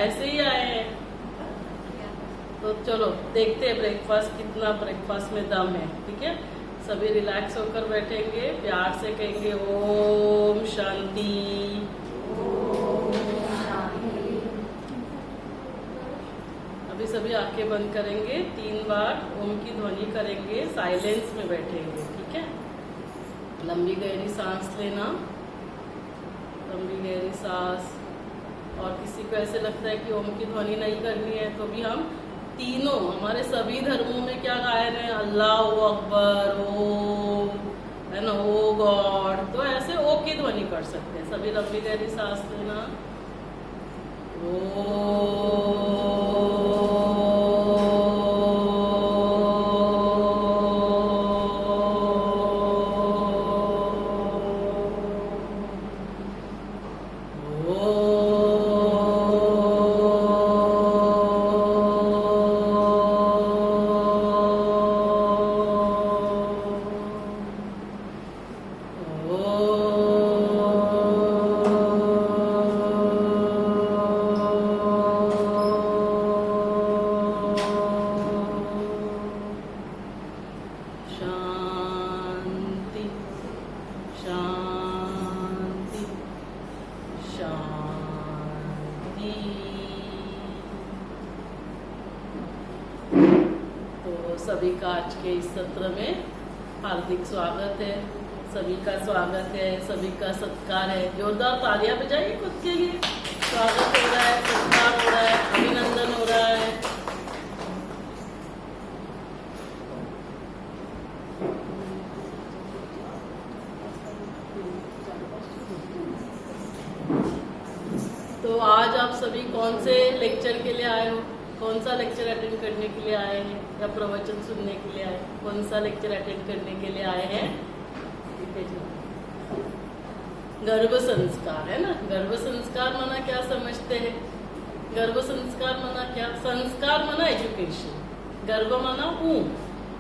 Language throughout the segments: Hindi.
ऐसे ही आए हैं। तो चलो देखते हैं ब्रेकफास्ट कितना ब्रेकफास्ट में दम है। ठीक है, सभी रिलैक्स होकर बैठेंगे, प्यार से कहेंगे ओम शांति। अभी सभी आंखें बंद करेंगे, 3 बार ओम की ध्वनि करेंगे, साइलेंस में बैठेंगे। ठीक है, लंबी गहरी सांस लेना, लंबी गहरी सांस। और किसी को ऐसे लगता है कि ओम की ध्वनि नहीं करनी है तो भी हम तीनों, हमारे सभी धर्मों में क्या गायन है, अल्लाह अकबर, ओम, है ना, ओ गॉड। तो ऐसे ओ की ध्वनि कर सकते हैं। सभी लंबी गहरी सांस लेना, ओ। शांति शांति शांति। तो सभी का आज के इस सत्र में हार्दिक स्वागत है। सभी का स्वागत है, सभी का सत्कार है। जोरदार तालियां बजाइए खुद के लिए। स्वागत हो रहा है, सत्कार हो रहा है, अभिनंदन हो रहा है। तो आज आप सभी कौन से लेक्चर के लिए आए हो? कौन सा लेक्चर अटेंड करने के लिए आए हैं या प्रवचन सुनने के लिए आए? कौन सा लेक्चर अटेंड करने के लिए आए हैं? गर्भ संस्कार, है ना। गर्भ संस्कार माना क्या समझते हैं? गर्भ संस्कार माना क्या? संस्कार माना एजुकेशन, गर्भ माना ऊँ।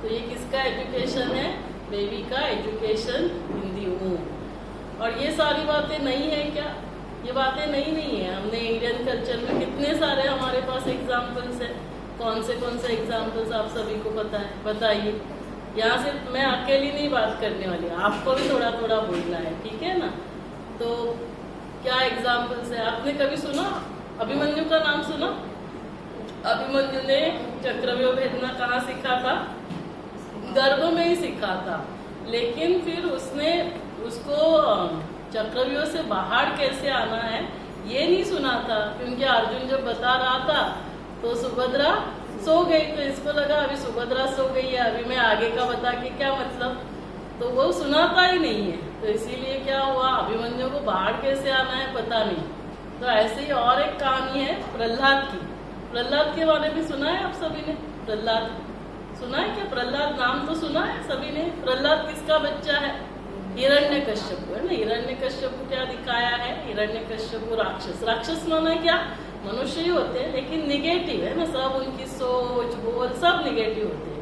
तो ये किसका एजुकेशन है? बेबी का एजुकेशन इन दी ऊँ। और ये सारी बातें नहीं है क्या? ये बातें नहीं है। हमने इंडियन कल्चर में कितने सारे हमारे पास एग्जाम्पल्स है। कौन से एग्जाम्पल्स आप सभी को पता है? बताइए। यहाँ से मैं अकेली नहीं बात करने वाली, आपको भी थोड़ा थोड़ा बोलना है, ठीक है ना। तो क्या एग्जाम्पल्स है? आपने कभी सुना अभिमन्यु का नाम सुना? अभिमन्यु ने चक्रव्यूह भेदना कहाँ सीखा था? गर्भ में ही सीखा था। लेकिन फिर उसने उसको चक्रव्यूह से बाहर कैसे आना है ये नहीं सुना था, क्योंकि अर्जुन जब बता रहा था तो सुभद्रा सो गई। तो इसको लगा अभी सुभद्रा सो गई है, अभी मैं आगे का बता के क्या मतलब। तो वो सुनाता ही नहीं है। तो इसीलिए क्या हुआ, अभिमन्यु को बाहर कैसे आना है पता नहीं। तो ऐसे ही और एक कहानी है प्रहलाद की। प्रहलाद के बारे में सुना है आप सभी ने? प्रहलाद सुना है क्या? प्रहलाद नाम तो सुना है सभी ने। प्रहलाद किसका बच्चा है? हिरण्यकश्यप, है ना। हिरण्यकश्यप क्या दिखाया है? हिरण्यकश्यप राक्षस। राक्षस माना क्या? मनुष्य ही होते हैं लेकिन निगेटिव, है ना। सब उनकी सोच बोल सब निगेटिव होते हैं।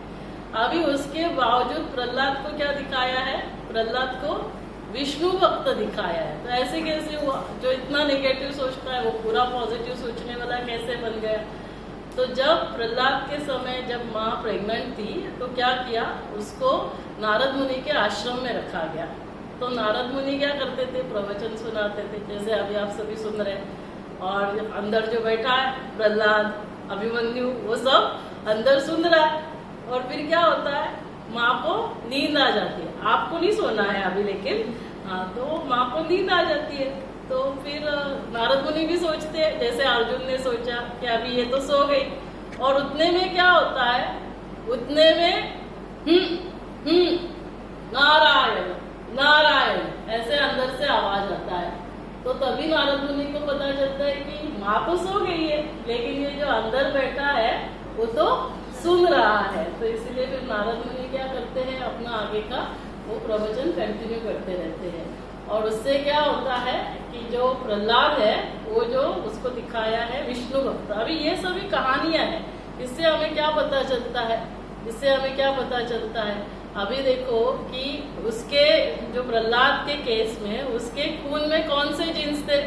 अभी उसके बावजूद प्रहलाद को क्या दिखाया है? प्रहलाद को विष्णु भक्त दिखाया है। तो ऐसे कैसे हुआ? जो इतना निगेटिव सोचता है वो पूरा पॉजिटिव सोचने वाला कैसे बन गया? तो जब प्रहलाद के समय जब माँ प्रेग्नेंट थी तो क्या किया, उसको नारद मुनि के आश्रम में रखा गया। तो नारद मुनि क्या करते थे? प्रवचन सुनाते थे, जैसे अभी आप सभी सुन रहे हैं। और अंदर जो बैठा है प्रहलाद, अभिमन्यु, वो सब अंदर सुन रहा है। और फिर क्या होता है, माँ को नींद आ जाती है। आपको नहीं सोना है अभी, लेकिन हाँ, तो माँ को नींद आ जाती है। तो फिर नारद मुनि भी सोचते हैं, जैसे अर्जुन ने सोचा कि अभी ये तो सो गई। और उतने में क्या होता है, उतने में नारायण नारायण ऐसे अंदर से आवाज आता है। तो तभी नारद मुनि को पता चलता है कि माँ तो सो गई है, लेकिन ये जो अंदर बैठा है वो तो सुन रहा है। तो इसीलिए फिर नारद मुनि क्या करते हैं, अपना आगे का वो प्रवचन कंटिन्यू करते रहते हैं। और उससे क्या होता है कि जो प्रहलाद है वो जो उसको दिखाया है विष्णु भक्त। अभी ये सभी कहानियां हैं, इससे हमें क्या पता चलता है? इससे हमें क्या पता चलता है? अभी देखो कि उसके जो प्रहलाद के केस में उसके खून में कौन से जीन्स थे?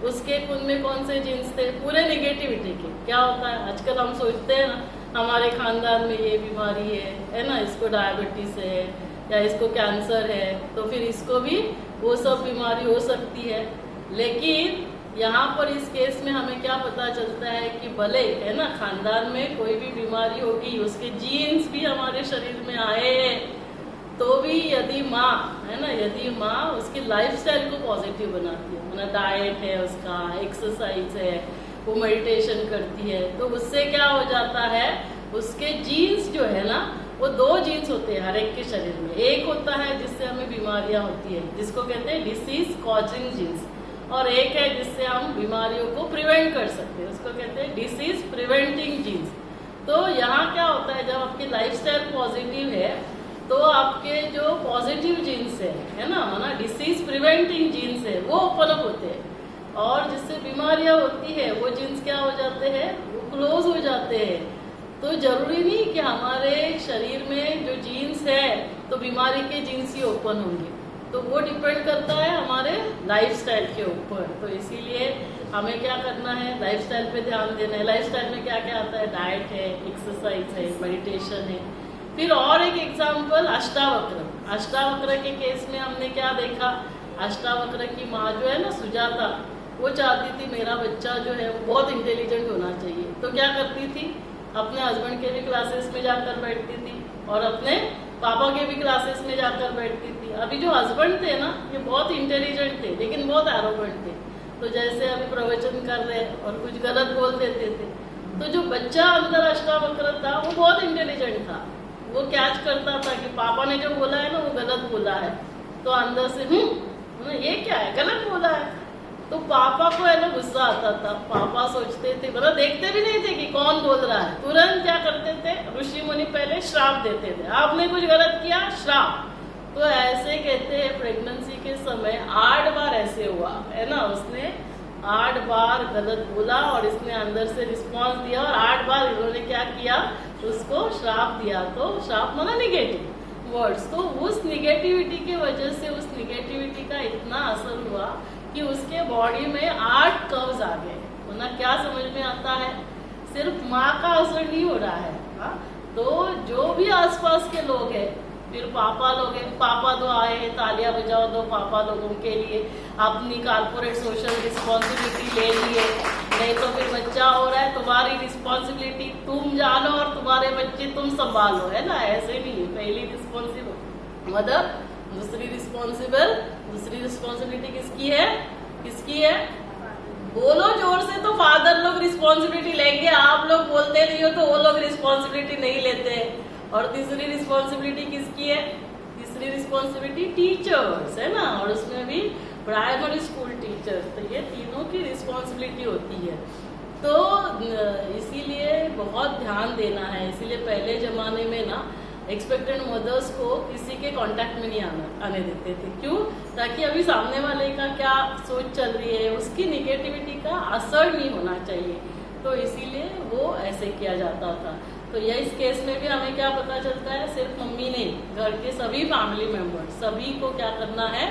उसके खून में कौन से जीन्स थे, पूरे निगेटिविटी के। क्या होता है आजकल हम सोचते हैं ना हमारे खानदान में ये बीमारी है ना, इसको डायबिटीज है या इसको कैंसर है, तो फिर इसको भी वो सब बीमारी हो सकती है। लेकिन यहाँ पर इस केस में हमें क्या पता चलता है कि भले है ना खानदान में कोई भी बीमारी होगी, उसके जीन्स भी हमारे शरीर में आए हैं, तो भी यदि माँ है ना, यदि माँ उसकी लाइफस्टाइल को पॉजिटिव बनाती है, मतलब डाइट है उसका, एक्सरसाइज है, वो मेडिटेशन करती है, तो उससे क्या हो जाता है, उसके जीन्स जो है ना, वो 2 जीन्स होते हैं हर एक के शरीर में। एक होता है जिससे हमें बीमारियां होती है, जिसको कहते हैं डिसीज कॉजिंग जीन्स, और एक है जिससे हम बीमारियों को प्रिवेंट कर सकते हैं, उसको कहते हैं डिसीज प्रिवेंटिंग जीन्स। तो यहाँ क्या होता है, जब आपकी लाइफस्टाइल पॉजिटिव है तो आपके जो पॉजिटिव जीन्स है ना, माना डिसीज प्रिवेंटिंग जीन्स है, वो ओपन अप होते हैं, और जिससे बीमारियां होती है वो जीन्स क्या हो जाते हैं, वो क्लोज हो जाते हैं। तो जरूरी नहीं कि हमारे शरीर में जो जीन्स है तो बीमारी के जीन्स ही ओपन होंगे, तो वो डिपेंड करता है हमारे लाइफस्टाइल के ऊपर। तो इसीलिए हमें क्या करना है, लाइफस्टाइल पे ध्यान देना है। लाइफस्टाइल में क्या क्या आता है, डाइट है, एक्सरसाइज है, मेडिटेशन है। फिर और एक एग्जाम्पल अष्टावक्र। अष्टावक्र के केस में हमने क्या देखा, अष्टावक्र की माँ जो है ना सुजाता, वो चाहती थी मेरा बच्चा जो है वो बहुत इंटेलिजेंट होना चाहिए, तो क्या करती थी, अपने हस्बैंड के भी क्लासेस में जाकर बैठती थी और अपने पापा के भी क्लासेस में जाकर बैठती थी। अभी जो हस्बैंड थे ना, ये बहुत इंटेलिजेंट थे लेकिन बहुत एरोगेंट थे, तो जैसे अभी प्रवचन कर रहे और कुछ गलत बोल देते थे, तो जो बच्चा अंदर अष्टावक्र था वो बहुत इंटेलिजेंट था, वो कैच करता था कि पापा ने जो बोला है ना वो गलत बोला है, तो अंदर से ये क्या है, गलत बोला है। तो पापा को है ना गुस्सा आता था, पापा सोचते थे, मतलब देखते भी नहीं थे कि कौन बोल रहा है, तुरंत क्या करते थे, ऋषि मुनि पहले श्राप देते थे, आपने कुछ गलत किया श्राप। तो ऐसे कहते हैं प्रेगनेंसी के समय 8 बार ऐसे हुआ है ना, उसने 8 बार गलत बोला और इसने अंदर से रिस्पॉन्स दिया, और 8 बार इन्होंने क्या किया, उसको श्राप दिया। तो श्राप माना निगेटिव वर्ड्स, तो उस निगेटिविटी की वजह से उस निगेटिविटी का इतना असर हुआ कि उसके बॉडी में 8 कर्व्स आ गए। मतलब क्या समझ में आता है, सिर्फ माँ का असर नहीं हो रहा है, हा? तो जो भी आसपास के लोग हैं, फिर पापा लोग हैं, पापा तो आए हैं, तालियां बजाओ दो पापा लोगों के लिए, अपनी कारपोरेट सोशल रिस्पॉन्सिबिलिटी ले लिए, नहीं तो फिर बच्चा हो रहा है, तुम्हारी रिस्पॉन्सिबिलिटी तुम जानो और तुम्हारे बच्चे तुम संभालो, है ना, ऐसे नहीं। पहली रिस्पॉन्सिबल मदर, दूसरी रिस्पॉन्सिबल, दूसरी रिस्पॉन्सिबिलिटी किसकी है, किसकी है, बोलो जोर से तो फादर लोग रिस्पॉन्सिबिलिटी लेंगे, आप लोग बोलते नहीं हो तो वो लोग रिस्पॉन्सिबिलिटी नहीं लेते। और तीसरी रिस्पॉन्सिबिलिटी किसकी है, तीसरी रिस्पॉन्सिबिलिटी टीचर्स, है ना, और उसमें भी प्राइमरी स्कूल टीचर्स, तो ये तीनों की रिस्पॉन्सिबिलिटी होती है। तो इसीलिए बहुत ध्यान देना है। इसीलिए पहले जमाने में ना एक्सपेक्टेंट मदर्स को किसी के कांटेक्ट में नहीं आने देते थे, क्यों, ताकि अभी सामने वाले का क्या सोच चल रही है, उसकी निगेटिविटी का असर नहीं होना चाहिए, तो इसीलिए वो ऐसे किया जाता था। तो यह इस केस में भी हमें क्या पता चलता है, सिर्फ मम्मी नहीं, घर के सभी फैमिली मेंबर्स, सभी को क्या करना है,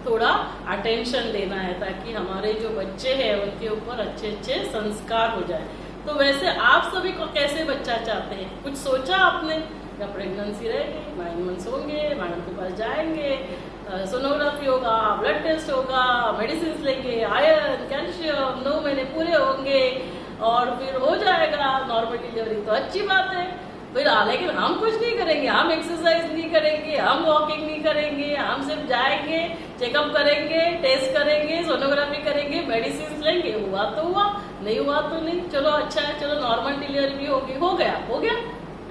थोड़ा अटेंशन देना है, ताकि हमारे जो बच्चे हैं उनके ऊपर अच्छे अच्छे संस्कार हो जाए। तो वैसे आप सभी को कैसे बच्चा चाहते हैं, कुछ सोचा आपने, या प्रेगनेंसी रहेगी, 9 मंथ्स होंगे, मैडम के पास जाएंगे, सोनोग्राफी होगा, ब्लड टेस्ट होगा, मेडिसिन लेंगे, आयरन, कैल्शियम, 9 महीने पूरे होंगे और फिर हो जाएगा नॉर्मल डिलीवरी, तो अच्छी बात है। फिर लेकिन हम कुछ नहीं करेंगे, हम एक्सरसाइज नहीं करेंगे, हम वॉकिंग नहीं करेंगे, हम सिर्फ जाएंगे, चेकअप करेंगे, टेस्ट करेंगे, सोनोग्राफी करेंगे, मेडिसिन लेंगे, हुआ तो हुआ, नहीं हुआ तो नहीं, चलो अच्छा है, चलो नॉर्मल डिलीवरी भी होगी, हो गया,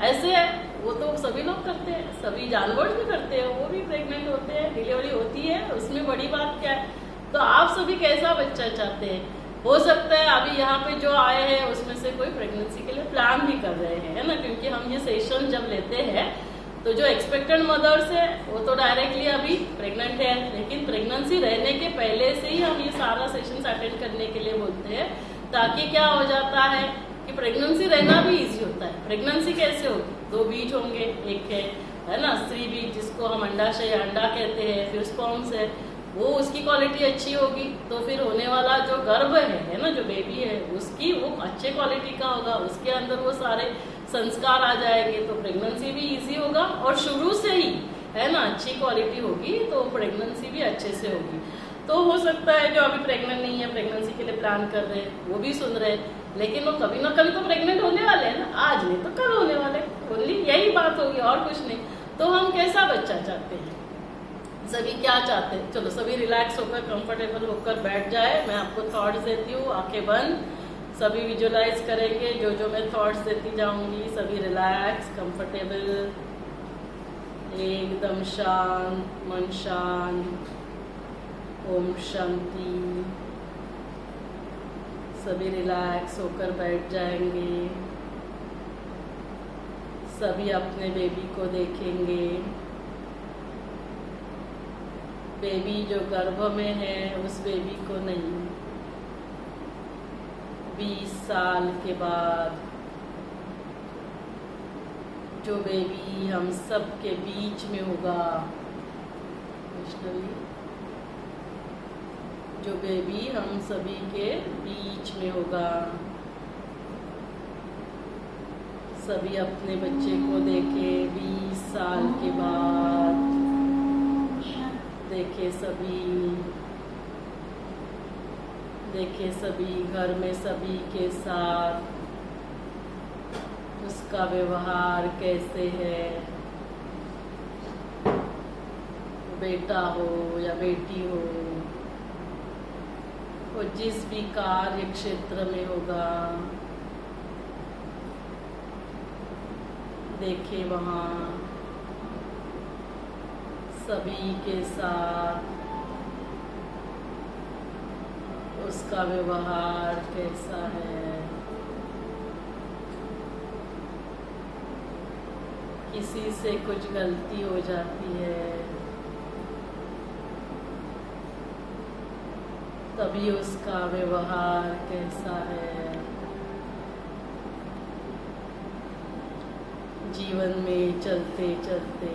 ऐसे है। वो तो सभी लोग करते हैं, सभी जानवर भी करते हैं, वो भी प्रेग्नेंट होते हैं, डिलीवरी होती है, उसमें बड़ी बात क्या है। तो आप सभी कैसा बच्चा चाहते हैं, हो सकता है अभी यहाँ पे जो आए हैं उसमें से कोई प्रेगनेंसी के लिए प्लान भी कर रहे हैं, है ना, क्योंकि हम ये सेशन जब लेते हैं तो जो एक्सपेक्टेंट मदर्स है वो तो डायरेक्टली अभी प्रेग्नेंट है, लेकिन प्रेगनेंसी रहने के पहले से ही हम ये सारा सेशन अटेंड करने के लिए बोलते हैं, ताकि क्या हो जाता है कि प्रेगनेंसी रहना भी इजी होता है। प्रेगनेंसी कैसे होगी, 2 बीज होंगे, एक है ना स्त्री बीज जिसको हम अंडाशय अंडा कहते हैं, फिर स्पर्म्स है, वो उसकी क्वालिटी अच्छी होगी तो फिर होने वाला जो गर्भ है ना, जो बेबी है उसकी वो अच्छे क्वालिटी का होगा, उसके अंदर वो सारे संस्कार आ जाएंगे तो प्रेगनेंसी भी इजी होगा। और शुरू से ही है ना अच्छी क्वालिटी होगी तो प्रेगनेंसी भी अच्छे से होगी। तो हो सकता है जो अभी प्रेग्नेंट नहीं है, प्रेगनेंसी के लिए प्लान कर रहे हैं, वो भी सुन रहे हैं, लेकिन वो कभी ना कभी तो प्रेग्नेंट होने वाले हैं ना, आज नहीं तो कल होने वाले, ओनली यही बात होगी और कुछ नहीं। तो हम कैसा बच्चा चाहते हैं, सभी क्या चाहते हैं? चलो सभी रिलैक्स होकर कंफर्टेबल होकर बैठ जाए, मैं आपको थॉट्स देती हूँ, आंखें बंद, सभी विजुलाइज करेंगे जो जो मैं थॉट्स देती जाऊंगी, सभी रिलैक्स कंफर्टेबल, एकदम शांत, मन शांत, ओम शांति। सभी रिलैक्स होकर बैठ जाएंगे, सभी अपने बेबी को देखेंगे। बेबी जो गर्भ में है उस बेबी को नहीं, 20 साल के बाद जो बेबी हम सब के बीच में होगा, जो बेबी हम सभी के बीच में होगा, सभी अपने बच्चे को देखे 20 साल के बाद, देखे सभी घर में सभी के साथ उसका व्यवहार कैसे है, बेटा हो या बेटी हो, वो जिस भी कार्य क्षेत्र में होगा, देखे वहाँ सभी के साथ उसका व्यवहार कैसा है। किसी से कुछ गलती हो जाती है तभी उसका व्यवहार कैसा है। जीवन में चलते चलते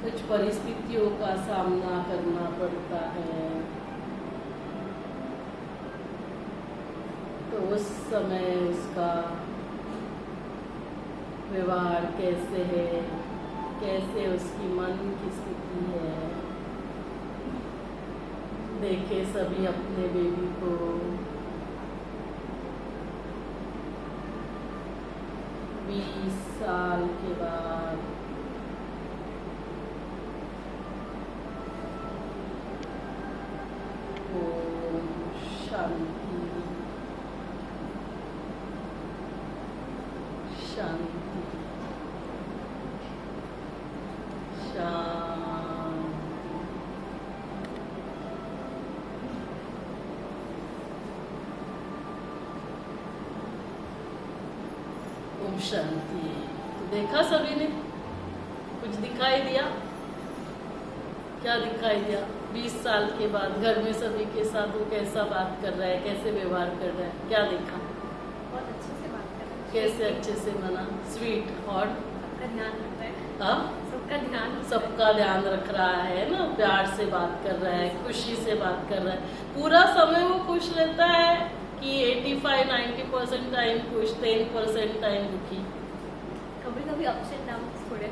कुछ परिस्थितियों का सामना करना पड़ता है, तो उस समय उसका व्यवहार कैसे है, कैसे उसकी मन की स्थिति है। देखे सभी अपने बेबी को, बीस साल के बाद ओम शांति शांति शांति। ओम शांति। तो देखा सभी ने, कुछ दिखाई दिया? क्या दिखाई दिया? 20 साल के बाद घर में सभी के साथ वो कैसा बात कर रहा है, कैसे व्यवहार कर रहा है, क्या देखा? बहुत अच्छे से बात कर रहा है। कैसे अच्छे से मना, स्वीट और सबका ध्यान रख रहा है। हाँ, सबका ध्यान रख रहा है ना, प्यार से बात कर रहा है, खुशी से बात कर रहा है। पूरा समय वो खुश रहता है कि 85-90% टाइम खुश, 10% टाइम दुखी। कभी कभी अप्स एंड डाउन थोड़े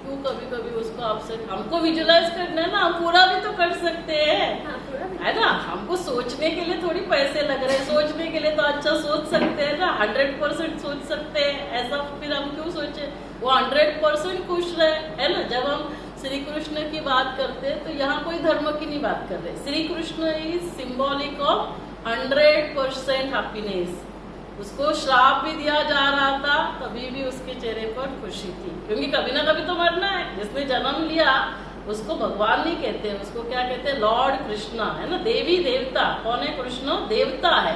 क्यों कभी कभी उसको अपसेट? हमको विजुलाइज करना है ना, हम पूरा भी तो कर सकते हैं। हाँ, थोड़ा भी है ना। हमको सोचने के लिए थोड़ी पैसे लग रहे हैं, सोचने के लिए तो अच्छा सोच सकते हैं ना, 100% सोच सकते हैं। ऐसा फिर हम क्यों सोचे? वो 100% खुश रहे, है ना। जब हम श्री कृष्ण की बात करते हैं तो यहाँ कोई धर्म की नहीं बात कर रहे। Shri Krishna is symbolic of 100% happiness. उसको श्राप भी दिया जा रहा था तभी भी उसके चेहरे पर खुशी थी, क्योंकि कभी ना कभी तो मरना है। जिसने जन्म लिया उसको भगवान नहीं कहते, उसको क्या कहते हैं? लॉर्ड कृष्णा, है ना। देवी देवता कौन है? कृष्ण देवता है।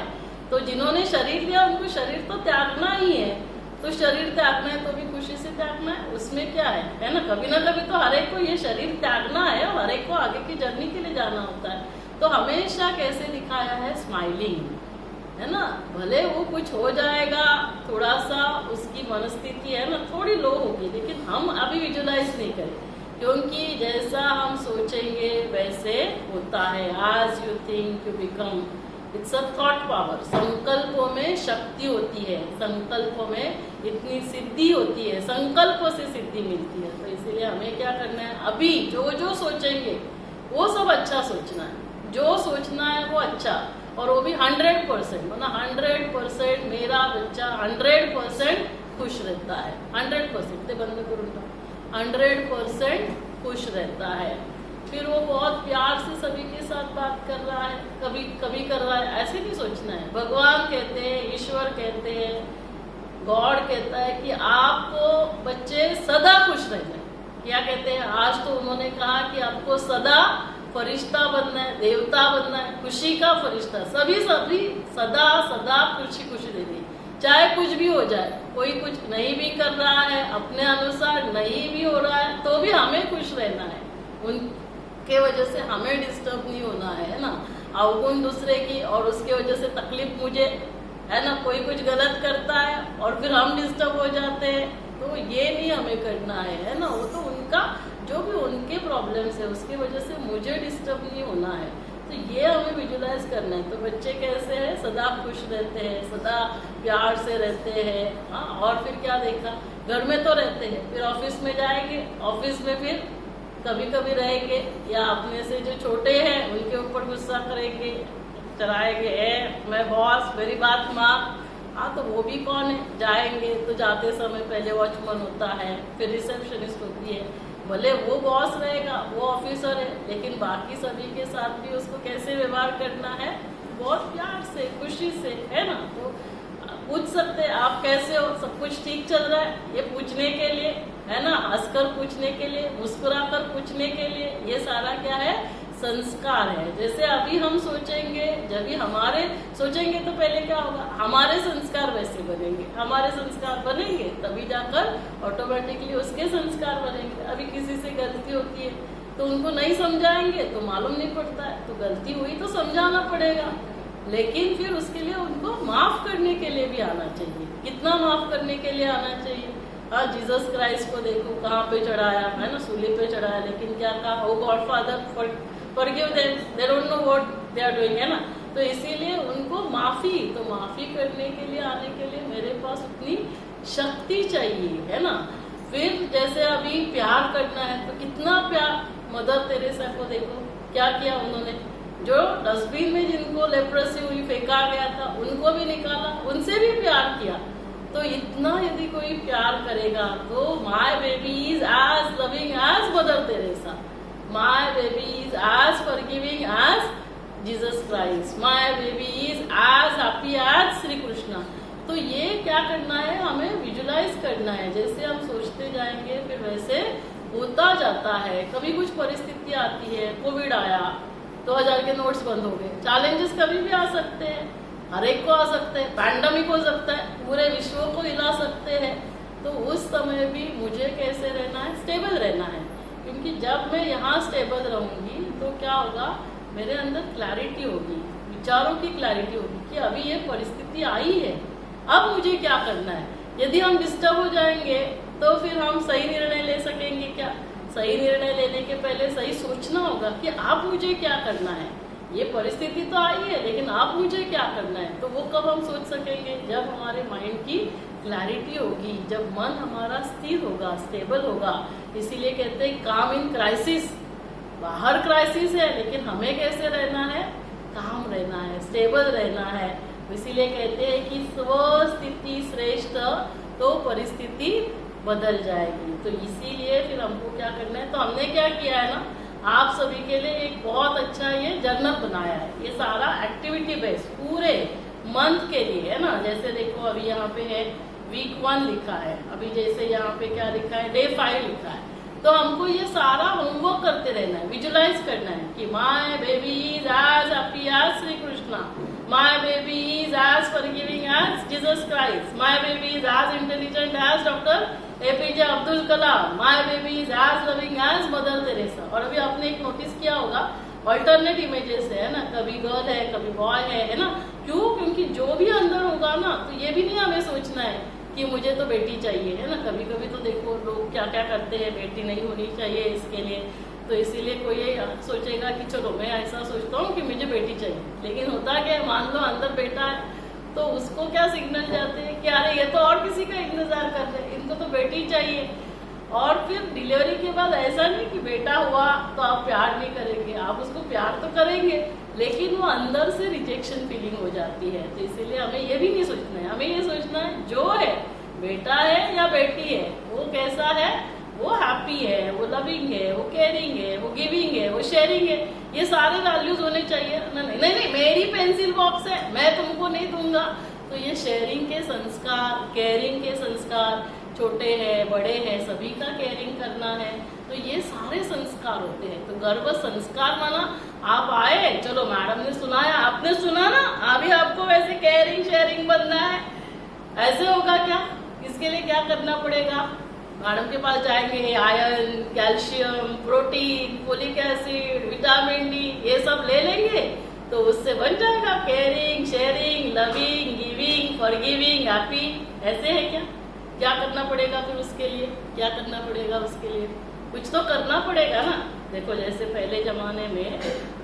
तो जिन्होंने शरीर लिया उनको शरीर तो त्यागना ही है, तो शरीर त्यागना है तो भी खुशी से त्यागना है, उसमें क्या है ना। कभी ना कभी तो हर एक को ये शरीर त्यागना है और हर एक को आगे की जर्नी के लिए जाना होता है। तो हमेशा कैसे दिखाया है? स्माइलिंग, है ना। भले वो कुछ हो जाएगा, थोड़ा सा उसकी मनस्थिति है ना थोड़ी लो होगी, लेकिन हम अभी विजुलाइज नहीं करें, क्योंकि जैसा हम सोचेंगे वैसे होता है। आज you think you become, it's a thought power. संकल्पों में शक्ति होती है, संकल्पों में इतनी सिद्धि होती है, संकल्पों से सिद्धि मिलती है। तो इसीलिए हमें क्या करना है, अभी जो जो सोचेंगे वो सब अच्छा सोचना है, जो सोचना है वो अच्छा, और वो भी 100%, मतलब 100% मेरा बच्चा 100% खुश रहता है। 100% ते बंद करूँ 100% खुश रहता है। फिर वो बहुत प्यार से सभी के साथ बात कर रहा है, कभी कभी कर रहा है, ऐसे नहीं सोचना है। भगवान कहते हैं, ईश्वर कहते हैं, गॉड कहता है कि आपको बच्चे सदा खुश रहना है। क्या कहते हैं, आज तो उन्होंने कहा कि आपको सदा फरिश्ता बनना है, देवता बनना है, खुशी का फरिश्ता। सभी सदा सदा खुशी खुशी देनी, चाहे कुछ भी हो जाए। कोई कुछ नहीं भी कर रहा है, अपने अनुसार नहीं भी हो रहा है, तो भी हमें खुश रहना है। उनके वजह से हमें डिस्टर्ब नहीं होना है ना, अवगुण दूसरे की, और उसके वजह से तकलीफ मुझे है ना। कोई कुछ गलत करता है और फिर हम डिस्टर्ब हो जाते हैं, तो ये नहीं हमें करना है ना। वो तो उनका जो भी उनके प्रॉब्लम्स है उसकी वजह से मुझे डिस्टर्ब नहीं होना है। तो ये हमें विजुलाइज करना है। तो बच्चे कैसे हैं, सदा खुश रहते हैं, सदा प्यार से रहते हैं। हाँ, और फिर क्या देखा, घर में तो रहते हैं, फिर ऑफिस में जाएंगे, ऑफिस में फिर कभी कभी रहेंगे, या अपने से जो छोटे हैं उनके ऊपर गुस्सा करेंगे, चलाएंगे, मैं बॉस मेरी बात मान। हाँ, तो वो भी कौन है, जाएंगे तो जाते समय पहले वॉचमैन होता है, फिर रिसेप्शनिस्ट होती है। भले वो बॉस रहेगा, वो ऑफिसर है, लेकिन बाकी सभी के साथ भी उसको कैसे व्यवहार करना है, बहुत प्यार से, खुशी से, है ना। तो पूछ सकते हैं आप कैसे हो, सब कुछ ठीक चल रहा है, ये पूछने के लिए, है ना, हंसकर पूछने के लिए, मुस्कुराकर पूछने के लिए, ये सारा क्या है, संस्कार है। जैसे अभी हम सोचेंगे, जब भी हमारे सोचेंगे तो पहले क्या होगा, हमारे संस्कार वैसे बनेंगे, हमारे संस्कार बनेंगे तभी जाकर ऑटोमेटिकली उसके संस्कार बनेंगे। अभी किसी से गलती होती है तो उनको नहीं समझाएंगे तो मालूम नहीं पड़ता है, तो गलती हुई तो समझाना पड़ेगा, लेकिन फिर उसके लिए उनको माफ करने के लिए भी आना चाहिए। कितना माफ करने के लिए आना चाहिए। हाँ, जीसस क्राइस्ट को देखो कहाँ पे चढ़ाया, है ना, सूली पे चढ़ाया, लेकिन क्या कहा, oh God father forgive them, they don't know what they are doing, है ना। तो इसीलिए उनको माफी, तो माफी करने के लिए आने के लिए मेरे पास उतनी शक्ति चाहिए, है ना। फिर जैसे अभी प्यार करना है, तो कितना प्यार, मदर तेरेसा को देखो क्या किया उन्होंने, जो डस्टबिन में जिनको लेप्रोसी हुई फेंका गया था उनको भी निकाला, उनसे भी प्यार किया। तो इतना यदि कोई प्यार करेगा तो my baby is as loving as Mother Teresa, my baby is as forgiving as Jesus Christ, my baby is as happy as Shri Krishna. तो ये क्या करना है, हमें विजुलाइज करना है। जैसे हम सोचते जाएंगे फिर वैसे होता जाता है। कभी कुछ परिस्थिति आती है, कोविड आया, 2000 के नोट्स बंद हो गए, चैलेंजेस कभी भी आ सकते हैं, हर एक को आ सकते हैं, पैंडमिक हो सकता है, पूरे विश्व को हिला सकते हैं। तो उस समय भी मुझे कैसे रहना है, स्टेबल रहना है। क्योंकि जब मैं यहाँ स्टेबल रहूंगी तो क्या होगा, मेरे अंदर क्लैरिटी होगी, विचारों की क्लैरिटी होगी कि अभी ये परिस्थिति आई है, अब मुझे क्या करना है। यदि हम डिस्टर्ब हो जाएंगे तो फिर हम सही निर्णय ले सकेंगे क्या? सही निर्णय लेने के पहले सही सोचना होगा कि अब मुझे क्या करना है। ये परिस्थिति तो आई है, लेकिन अब मुझे क्या करना है। तो वो कब हम सोच सकेंगे, जब हमारे माइंड की क्लैरिटी होगी, जब मन हमारा स्थिर होगा, स्टेबल होगा। इसीलिए कहते हैं काम इन क्राइसिस। बाहर क्राइसिस है, लेकिन हमें कैसे रहना है, काम रहना है, स्टेबल रहना है। इसीलिए कहते हैं कि स्वस्थिति श्रेष्ठ, तो परिस्थिति बदल जाएगी। तो इसीलिए फिर हमको क्या करना है, तो हमने क्या किया है ना, आप सभी के लिए एक बहुत अच्छा ये जर्नल बनाया है। ये सारा एक्टिविटी बेस्ड पूरे मंथ के लिए है ना। जैसे देखो अभी यहाँ पे है वीक 1 लिखा है, अभी जैसे यहाँ पे क्या लिखा है, डे 5 लिखा है। तो हमको ये सारा होमवर्क करते रहना है, विजुलाइज करना है कि my baby is as happy as Shri Krishna, my baby is as forgiving as Jesus Christ, my baby is as intelligent as doctor APJ Abdul Kalam, my baby is as loving as Mother Teresa. और अभी आपने एक नोटिस किया होगा, ऑल्टरनेट इमेजेस है ना, कभी गर्ल है कभी बॉय है ना। क्यों? क्योंकि जो भी अंदर होगा ना, तो ये भी नहीं हमें सोचना है कि मुझे तो बेटी चाहिए, है ना। कभी कभी तो देखो लोग क्या क्या करते हैं, बेटी नहीं होनी चाहिए इसके लिए, तो इसीलिए कोई ये सोचेगा कि चलो मैं ऐसा सोचता हूँ कि मुझे बेटी चाहिए, लेकिन होता क्या है, मान लो अंदर बेटा है तो उसको क्या सिग्नल जाते हैं कि अरे ये तो और किसी का इंतजार कर रहे हैं, इनको तो बेटी चाहिए। और फिर डिलीवरी के बाद ऐसा नहीं कि बेटा हुआ तो आप प्यार नहीं करेंगे, आप उसको प्यार तो करेंगे, लेकिन वो अंदर से रिजेक्शन फीलिंग हो जाती है। तो इसीलिए हमें ये भी नहीं सोचना है, हमें ये सोचना है जो है, बेटा है या बेटी है, वो कैसा है, वो हैप्पी है, वो लविंग है, वो केयरिंग है, वो गिविंग है, वो शेयरिंग है, ये सारे वैल्यूज होने चाहिए। नहीं नहीं नहीं, मेरी पेंसिल बॉक्स है, मैं तुमको नहीं दूंगा। तो ये शेयरिंग के संस्कार, केयरिंग के संस्कार, छोटे हैं बड़े हैं सभी का केयरिंग करना है, तो ये सारे संस्कार होते हैं। तो गर्भ संस्कार माना आप आए, चलो मैडम ने सुनाया, आपने सुना ना, अभी आपको वैसे केयरिंग शेयरिंग बनना है। ऐसे होगा क्या? इसके लिए क्या करना पड़ेगा? मैडम के पास जाएंगे, iron, calcium, protein, folic acid, vitamin D, ये सब ले लेंगे तो उससे बन जाएगा caring, sharing, loving, giving, forgiving, happy. ऐसे है क्या? क्या करना पड़ेगा फिर उसके लिए? क्या करना पड़ेगा उसके लिए? कुछ तो करना पड़ेगा ना। देखो जैसे पहले जमाने में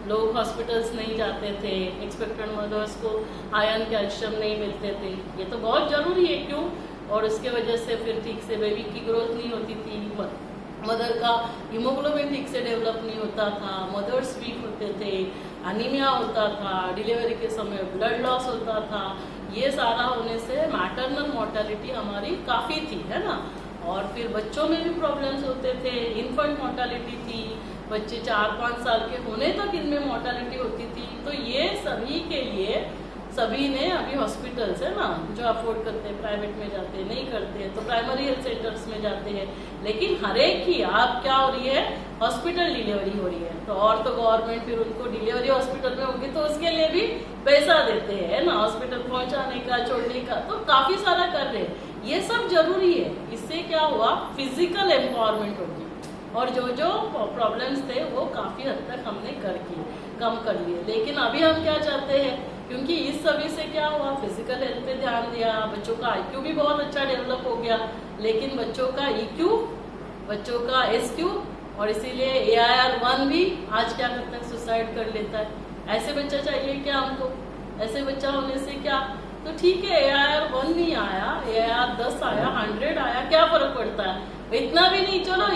लोग हॉस्पिटल्स नहीं जाते थे, एक्सपेक्टेंट मदर्स को आयरन कैल्शियम नहीं मिलते थे, ये तो बहुत जरूरी है। क्यों? और उसके वजह से फिर ठीक से बेबी की ग्रोथ नहीं होती थी, मदर का हीमोग्लोबिन ठीक से डेवलप नहीं होता था, मदर्स वीक होते थे, एनीमिया होता था, डिलीवरी के समय ब्लड लॉस होता था। ये सारा होने से मैटरनल मोर्टेलिटी हमारी काफ़ी थी, है ना। और फिर बच्चों में भी प्रॉब्लम्स होते थे, इन्फेंट मोर्टेलिटी थी, बच्चे 4-5 साल के होने तक इनमें मोर्टेलिटी होती थी। तो ये सभी के लिए सभी ने अभी हॉस्पिटल्स है ना जो अफोर्ड करते हैं, प्राइवेट में जाते हैं, नहीं करते हैं तो प्राइमरी हेल्थ सेंटर्स में जाते हैं, लेकिन हर एक की आप क्या हो रही है, हॉस्पिटल डिलीवरी हो रही है। तो और तो गवर्नमेंट फिर उनको डिलीवरी हॉस्पिटल में होगी तो उसके लिए भी पैसा देते हैं ना, हॉस्पिटल पहुंचाने का, छोड़ने का, तो काफी सारा कर रहे हैं। ये सब जरूरी है। इससे क्या हुआ, फिजिकल एम्पावरमेंट होगी और जो जो प्रॉब्लम्स थे वो काफी हद तक हमने कम कर लिए। लेकिन अभी हम क्या चाहते हैं, क्योंकि इस सभी से क्या हुआ, फिजिकल हेल्थ पे ध्यान दिया, बच्चों का IQ भी बहुत अच्छा डेवलप हो गया, लेकिन बच्चों का EQ, बच्चों का SQ, और इसीलिए AIR1 भी आज क्या करता है, सुसाइड कर लेता है। ऐसे बच्चा चाहिए क्या हमको? ऐसे बच्चा होने से क्या, तो ठीक है AIR1 नहीं आया, AIR10 आया, 100 आया, क्या फर्क पड़ता है? इतना भी नहीं, चलो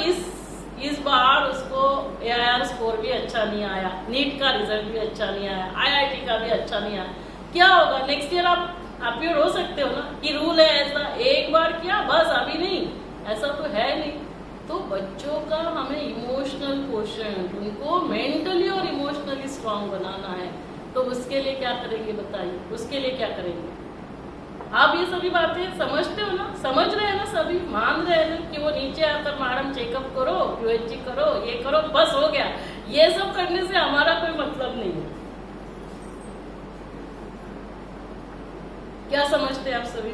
इस बार उसको AIR स्कोर भी अच्छा नहीं आया, नीट का रिजल्ट भी अच्छा नहीं आया, IIT का भी अच्छा नहीं आया, क्या होगा? नेक्स्ट ईयर आप अपीयर हो सकते हो ना, कि रूल है ऐसा, एक बार किया बस, अभी नहीं, ऐसा तो है नहीं। तो बच्चों का हमें इमोशनल क्वोशंट, उनको मेंटली और इमोशनली स्ट्रांग बनाना है। तो उसके लिए क्या करेंगे बताइए? उसके लिए क्या करेंगे? आप ये सभी बातें समझते हो ना, समझ रहे हैं ना, सभी मान रहे हैं ना कि वो नीचे आकर मैडम चेकअप करो, UHG करो, ये करो, बस हो गया। ये सब करने से हमारा कोई मतलब नहीं है। क्या समझते हैं आप सभी?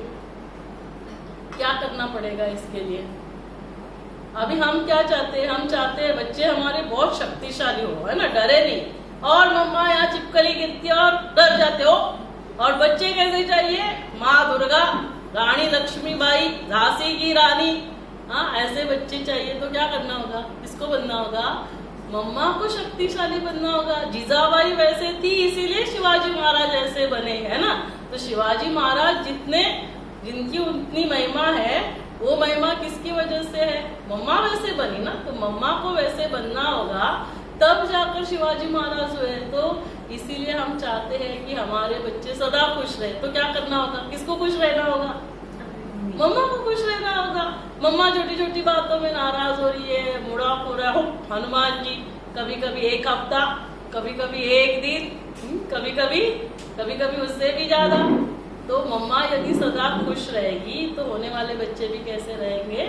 क्या करना पड़ेगा इसके लिए? अभी हम क्या चाहते हैं, हम चाहते हैं बच्चे हमारे बहुत शक्तिशाली हो, है ना, डरे नहीं। और मम्मा यहाँ चिपकली गिरती है और डर जाते हो। और बच्चे कैसे चाहिए, माँ दुर्गा, रानी लक्ष्मीबाई, झांसी की रानी, हाँ ऐसे बच्चे चाहिए। तो क्या करना होगा, किसको बनना होगा? मम्मा को शक्तिशाली बनना होगा। जीजाबाई वैसे थी इसीलिए शिवाजी महाराज ऐसे बने, है ना। तो शिवाजी महाराज जिनकी उतनी महिमा है, वो महिमा किसकी वजह से है? मम्मा वैसे बनी ना, तो मम्मा को वैसे बनना होगा, तब जाकर शिवाजी महाराज हुए। तो इसीलिए हम चाहते हैं कि हमारे बच्चे सदा खुश रहे। तो क्या करना होगा, किसको खुश रहना होगा? मम्मा को खुश रहना होगा। मम्मा छोटी छोटी बातों में नाराज हो रही है, मुड़ा हो रहा हो, हनुमान जी कभी कभी 1 हफ्ता, कभी कभी 1 दिन, कभी कभी उससे भी ज्यादा। तो मम्मा यदि सदा खुश रहेगी तो होने वाले बच्चे भी कैसे रहेंगे,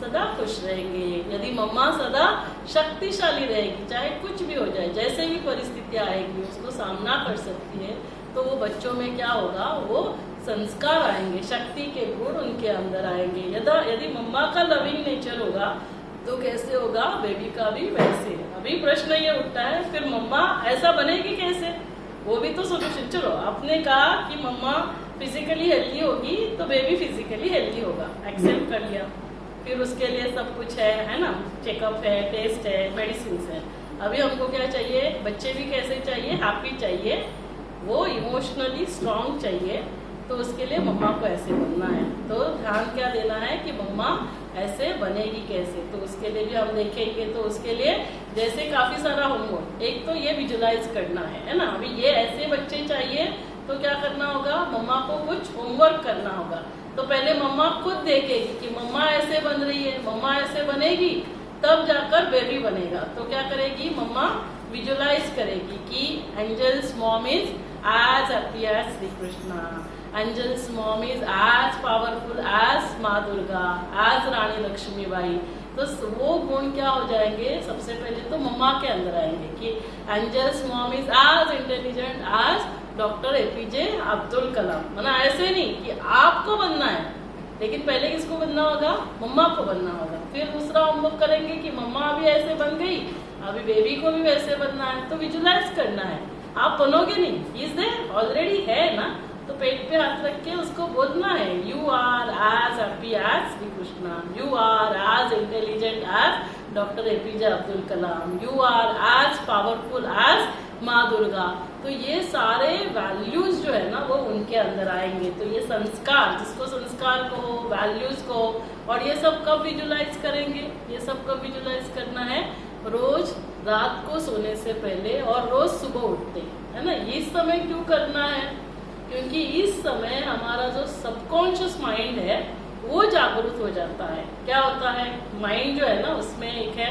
सदा खुश रहेंगे। यदि मम्मा सदा शक्तिशाली रहेगी, चाहे कुछ भी हो जाए, जैसे भी परिस्थितियां आएगी उसको सामना कर सकती है, तो वो बच्चों में क्या होगा, वो संस्कार आएंगे, शक्ति के गुण उनके अंदर आएंगे। यदि मम्मा का लविंग नेचर होगा तो कैसे होगा, बेबी का भी वैसे। अभी प्रश्न ये उठता है फिर मम्मा ऐसा बनेगी कैसे, वो भी तो सोल्यूशन। चलो आपने कहा कि मम्मा फिजिकली हेल्दी होगी तो बेबी फिजिकली हेल्दी होगा, एक्सेप्ट कर लिया। फिर उसके लिए सब कुछ है ना, चेकअप है, टेस्ट है, मेडिसिन है। अभी हमको क्या चाहिए, बच्चे भी कैसे चाहिए, हैप्पी चाहिए, वो इमोशनली स्ट्रांग चाहिए। तो उसके लिए मम्मा को ऐसे बनना है। तो ध्यान क्या देना है कि मम्मा ऐसे बनेगी कैसे, तो उसके लिए भी हम देखेंगे। तो उसके लिए जैसे काफी सारा होमवर्क, एक तो ये विजुलाइज करना है ना। अभी ये ऐसे बच्चे चाहिए तो क्या करना होगा, मम्मा को कुछ होमवर्क करना होगा। तो पहले मम्मा खुद देखेगी कि मम्मा ऐसे बन रही है, मम्मा ऐसे बनेगी, तब जाकर बेबी बनेगा। तो क्या करेगी, मम्मा विजुलाइज करेगी कि angel's mom is as happy as Sri Krishna, Angel's mom is as powerful as माँ दुर्गा, as रानी लक्ष्मी बाई। तो वो गुण क्या हो जाएंगे, सबसे पहले तो मम्मा के अंदर आएंगे कि Angel's mom is as intelligent as doctor APJ Abdul Kalam. माना ऐसे नहीं कि आपको बनना है, लेकिन पहले किसको बनना होगा, मम्मा को बनना होगा। फिर दूसरा हम लोग करेंगे कि मम्मा अभी ऐसे बन गई, अभी बेबी को भी वैसे बनना है। तो विजुलाइज करना है, आप बनोगे नहीं, इज देयर ऑलरेडी है ना। तो पेट पे हाथ रख के उसको बोलना है, you are as happy as Shri Krishna, you are as intelligent as doctor APJ Abdul Kalam, you are as powerful as Maa Durga. तो ये सारे वैल्यूज जो है ना वो उनके अंदर आएंगे। तो ये संस्कार, जिसको संस्कार कहो, वैल्यूज को, और ये सब कब विजुलाइज करेंगे, ये सब कब विजुलाइज करना है, रोज रात को सोने से पहले और रोज सुबह उठते, है ना। इस समय क्यों करना है, क्योंकि इस समय हमारा जो सबकॉन्शियस माइंड है वो जागरूक हो जाता है। क्या होता है, माइंड जो है ना उसमें एक है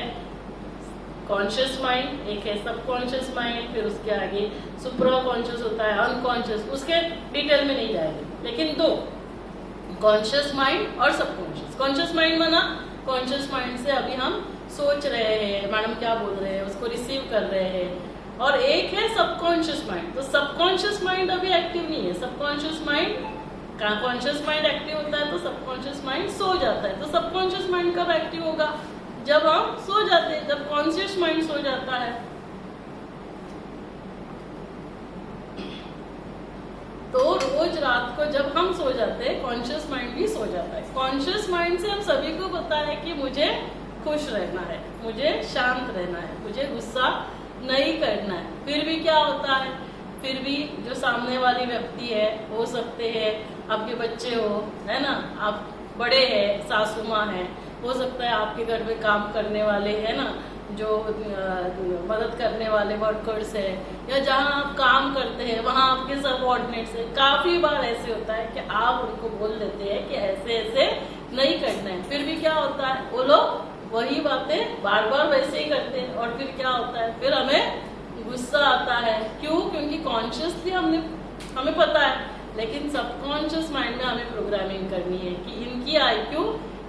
कॉन्शियस माइंड, एक है सबकॉन्शियस माइंड, फिर उसके आगे सुप्रा कॉन्शियस होता है, अनकॉन्शियस, उसके डिटेल में नहीं जाएंगे। लेकिन दो, कॉन्शियस माइंड और सबकॉन्शियस। कॉन्शियस माइंड माना कॉन्शियस माइंड से अभी हम सोच रहे हैं, मैडम क्या बोल रहे हैं उसको रिसीव कर रहे हैं। और एक है सबकॉन्शियस माइंड। तो सबकॉन्शियस माइंड अभी एक्टिव नहीं है। सबकॉन्शियस माइंड का, कॉन्शियस माइंड एक्टिव होता है तो सबकॉन्शियस माइंड सो जाता है। तो सबकॉन्शियस माइंड कब एक्टिव होगा, जब हम सो जाते हैं, जब कॉन्शियस माइंड सो जाता है। तो रोज रात को जब हम सो जाते हैं, कॉन्शियस माइंड भी सो जाता है। कॉन्शियस माइंड से हम सभी को पता है कि मुझे खुश रहना है, मुझे शांत रहना है, मुझे गुस्सा नहीं करना है। फिर भी क्या होता है, फिर भी जो सामने वाली व्यक्ति है, हो सकते हैं आपके बच्चे हो, है ना, आप बड़े हैं, सासू माँ है, हो सकता है आपके घर में काम करने वाले है ना, जो मदद करने वाले वर्कर्स है, या जहाँ आप काम करते हैं वहाँ आपके सबऑर्डिनेट्स है। काफी बार ऐसे होता है कि आप उनको बोल देते हैं कि ऐसे ऐसे नहीं करना है, फिर भी क्या होता है, वो लोग वही बातें बार बार वैसे ही करते हैं। और फिर क्या होता है, फिर हमें गुस्सा आता है। क्यों, क्योंकि कॉन्शियसली हमें पता है, लेकिन सबकॉन्शियस माइंड में हमें प्रोग्रामिंग करनी है कि इनकी IQ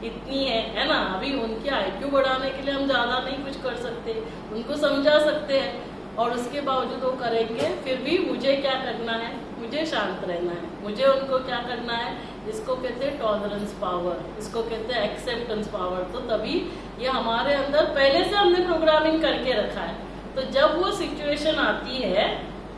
इतनी है ना, अभी उनकी IQ बढ़ाने के लिए हम ज्यादा नहीं कुछ कर सकते, उनको समझा सकते हैं, और उसके बावजूद वो करेंगे। फिर भी मुझे क्या करना है, मुझे शांत रहना है, मुझे उनको क्या करना है, इसको कहते हैं टॉलरेंस पावर, इसको कहते हैं एक्सेप्टेंस पावर। तो तभी ये हमारे अंदर पहले से हमने प्रोग्रामिंग करके रखा है। तो जब वो सिचुएशन आती है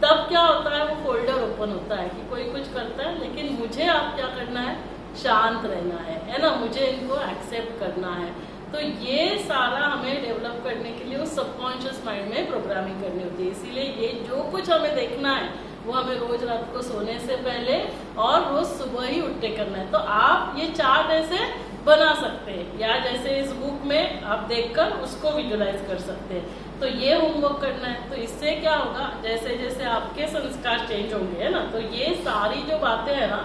तब क्या होता है, वो फोल्डर ओपन होता है कि कोई कुछ करता है, लेकिन मुझे आप क्या करना है, शांत रहना है ना, मुझे इनको एक्सेप्ट करना है। तो ये सारा हमें डेवलप करने के लिए उस सबकॉन्शियस माइंड में प्रोग्रामिंग करनी होती है। इसीलिए ये जो कुछ हमें देखना है वो हमें रोज रात को सोने से पहले और रोज सुबह ही उठ के करना है। तो आप ये चार्ट ऐसे बना सकते हैं, या जैसे इस बुक में आप देखकर उसको विजुलाइज कर सकते हैं। तो ये होमवर्क करना है। तो इससे क्या होगा, जैसे जैसे आपके संस्कार चेंज होंगे, है ना, तो ये सारी जो बातें है ना,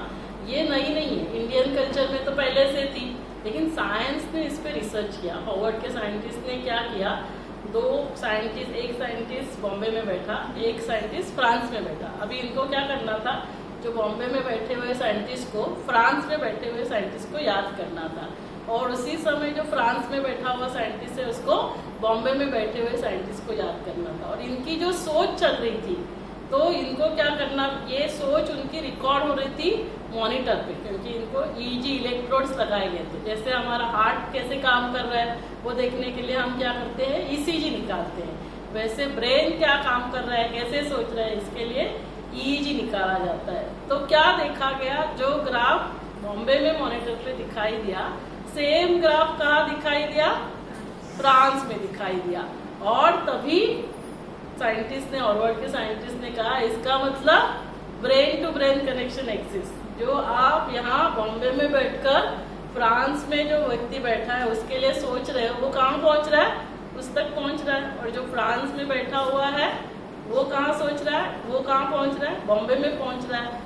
ये नई नहीं है। इंडियन कल्चर में तो पहले से थी, लेकिन साइंस ने इस पे रिसर्च किया। हार्वर्ड के साइंटिस्ट ने क्या किया, दो साइंटिस्ट, एक साइंटिस्ट बॉम्बे में बैठा, एक साइंटिस्ट फ्रांस में बैठा। अभी इनको क्या करना था, जो बॉम्बे में बैठे हुए साइंटिस्ट को फ्रांस में बैठे हुए साइंटिस्ट को याद करना था, और उसी समय जो फ्रांस में बैठा हुआ साइंटिस्ट है उसको बॉम्बे में बैठे हुए साइंटिस्ट को याद करना था। और इनकी जो सोच चल रही थी, तो इनको क्या करना, ये सोच उनकी रिकॉर्ड हो रही थी मॉनिटर पे, क्योंकि इनको EEG इलेक्ट्रोड्स लगाए गए थे। जैसे हमारा हार्ट कैसे काम कर रहा है वो देखने के लिए हम क्या करते हैं, ECG निकालते हैं। वैसे ब्रेन क्या काम कर रहा है, कैसे सोच रहा है, इसके लिए ईईजी निकाला जाता है। तो क्या देखा गया, जो ग्राफ बॉम्बे में मॉनिटर पे दिखाई दिया, सेम ग्राफ कहाँ दिखाई दिया, फ्रांस में दिखाई दिया। और तभी साइंटिस्ट ने, हार्वर्ड के साइंटिस्ट ने कहा इसका मतलब brain to brain connection exist. जो आप यहाँ बॉम्बे में बैठकर फ्रांस में जो व्यक्ति बैठा है उसके लिए सोच रहे हो, वो कहाँ पहुंच रहा है, उस तक पहुंच रहा है। और जो फ्रांस में बैठा हुआ है वो कहाँ सोच रहा है, वो कहाँ पहुंच रहा है, बॉम्बे में पहुंच रहा है।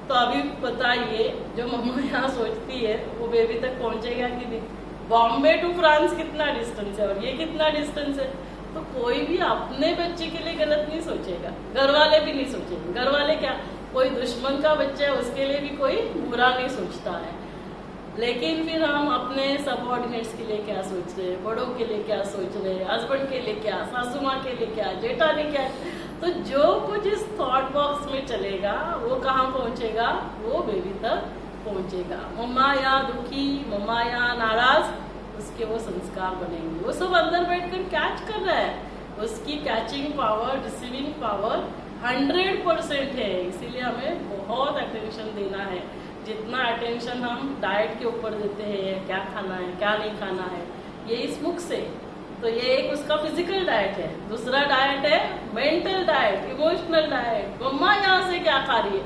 तो अभी बताइए, जो मम्मा यहाँ सोचती है वो बेबी तक पहुंचेगा कि नहीं? बॉम्बे टू फ्रांस कितना डिस्टेंस है और ये कितना डिस्टेंस है। तो कोई भी अपने बच्चे के लिए गलत नहीं सोचेगा, घर वाले भी नहीं सोचेंगे। घर वाले क्या, कोई दुश्मन का बच्चा है उसके लिए भी कोई बुरा नहीं सोचता है। लेकिन फिर हम अपने सबऑर्डिनेट्स के लिए क्या सोच रहे हैं, बड़ों के लिए क्या सोच रहे हैं, हस्बैंड के लिए क्या, सासू माँ के लिए क्या, जेठानी क्या। तो जो कुछ इस थॉट बॉक्स में चलेगा वो कहाँ पहुंचेगा, वो बेबी तक पहुंचेगा। मम्मा यहाँ दुखी, मम्मा यहाँ नाराज, उसके वो संस्कार बनेंगे। वो सब अंदर बैठकर कैच कर रहा है, उसकी कैचिंग पावर, रिसीविंग पावर 100% है। इसीलिए हमें बहुत अटेंशन देना है। जितना अटेंशन हम डाइट के ऊपर देते हैं, क्या खाना है क्या नहीं खाना है, ये इस मुख से, तो ये एक उसका फिजिकल डाइट है। दूसरा डाइट है मेंटल डाइट, इमोशनल डाइट। मम्मा यहाँ से क्या खा रही है,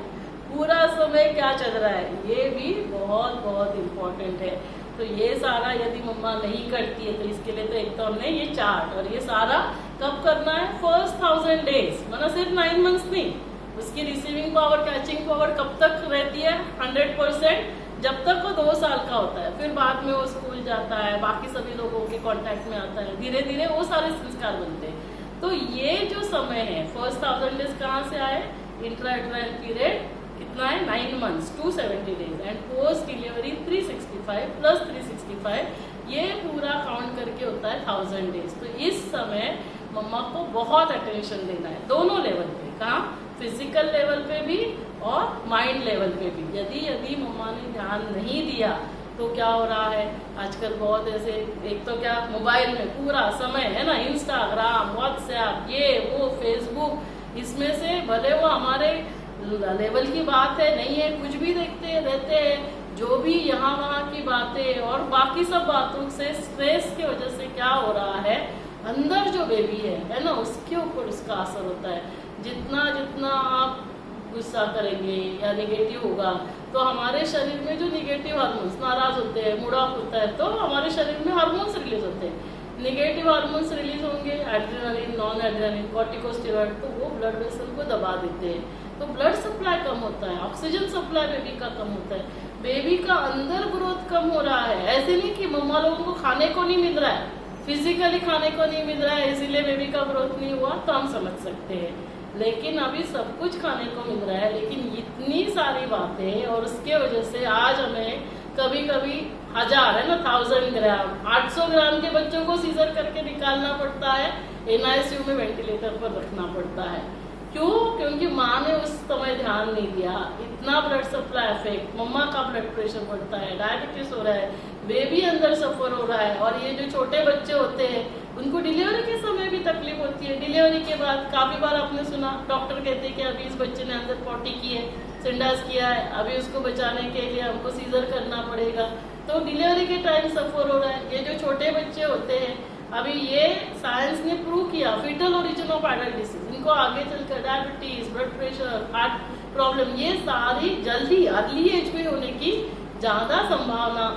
पूरा समय क्या चल रहा है, ये भी बहुत बहुत इम्पोर्टेंट है। तो ये सारा यदि मम्मा नहीं करती है तो इसके लिए तो एक तो हमने ये चार्ट, और ये सारा कब करना है, फर्स्ट 1000 डेज, मतलब सिर्फ 9 मंथ्स नहीं। उसकी रिसीविंग पावर, कैचिंग पावर कब तक रहती है, 100%, जब तक वो 2 साल का होता है। फिर बाद में वो स्कूल जाता है, बाकी सभी लोगों के कांटेक्ट में आता है, धीरे धीरे वो सारे संस्कार बनते हैं। तो ये जो समय है, फर्स्ट 1000 डेज कहाँ से आए, इंट्रायूटेराइन पीरियड कितना है, 9 months 270 days, and post delivery 365 plus 365, ये पूरा काउंट करके होता है 1000 डेज। तो इस समय मम्मा को बहुत अटेंशन देना है, दोनों लेवल पे, कहाँ, फिजिकल लेवल पे भी और माइंड लेवल पे भी। यदि मम्मा ने ध्यान नहीं दिया तो क्या हो रहा है, आजकल बहुत ऐसे, एक तो क्या मोबाइल में पूरा समय है ना, इंस्टाग्राम, व्हाट्सएप, ये वो, फेसबुक, इसमें से भले वो हमारे लेवल की बात है नहीं है, कुछ भी देखते रहते हैं, जो भी यहाँ वहाँ की बातें और बाकी सब बातों से स्ट्रेस की वजह से क्या हो रहा है, अंदर जो बेबी है ना, उसके ऊपर उसका असर होता है। जितना जितना आप गुस्सा करेंगे या निगेटिव होगा तो हमारे शरीर में जो निगेटिव हार्मोन्स, नाराज होते हैं, मूड ऑफ होता है, तो हमारे शरीर में हार्मोन्स रिलीज होते हैं। निगेटिव हार्मोन्स रिलीज होंगे, एड्रेनालिन, नॉन एड्रेनालिन, कॉर्टिकोस्टेरॉइड, तो वो ब्लड वेसल को दबा देते हैं, तो ब्लड सप्लाई कम होता है, ऑक्सीजन सप्लाई बेबी का कम होता है, बेबी का अंदर ग्रोथ कम हो रहा है। ऐसे नहीं कि मम्मा लोगों को खाने को नहीं मिल रहा है, फिजिकली खाने को नहीं मिल रहा है इसीलिए बेबी का ग्रोथ नहीं हुआ, तो हम समझ सकते हैं। लेकिन अभी सब कुछ खाने को मिल रहा है, लेकिन इतनी सारी बातें, और उसके वजह से आज हमें कभी कभी 1000 है ना, 1000 ग्राम, 800 ग्राम के बच्चों को सीजर करके निकालना पड़ता है, NICU में वेंटिलेटर पर रखना पड़ता है। क्यों? क्योंकि माँ ने उस समय ध्यान नहीं दिया। इतना ब्लड सप्लाई इफेक्ट, मम्मा का ब्लड प्रेशर बढ़ता है, डायबिटीज हो रहा है, बेबी अंदर सफर हो रहा है। और ये जो छोटे बच्चे होते हैं उनको डिलीवरी के समय भी तकलीफ होती है। डिलीवरी के बाद काफी बार आपने सुना डॉक्टर कहते हैं कि अभी इस बच्चे ने अंदर पॉटी की है, संडास किया है, अभी उसको बचाने के लिए हमको सीजर करना पड़ेगा। तो डिलीवरी के टाइम सफर हो रहा है। ये जो छोटे बच्चे होते हैं, अभी ये साइंस ने प्रूव किया, foetal origin of adult disease, इनको आगे चलकर diabetes, blood pressure, heart problem, ये सारी जल्दी अर्ली एज में होने की ज्यादा संभावना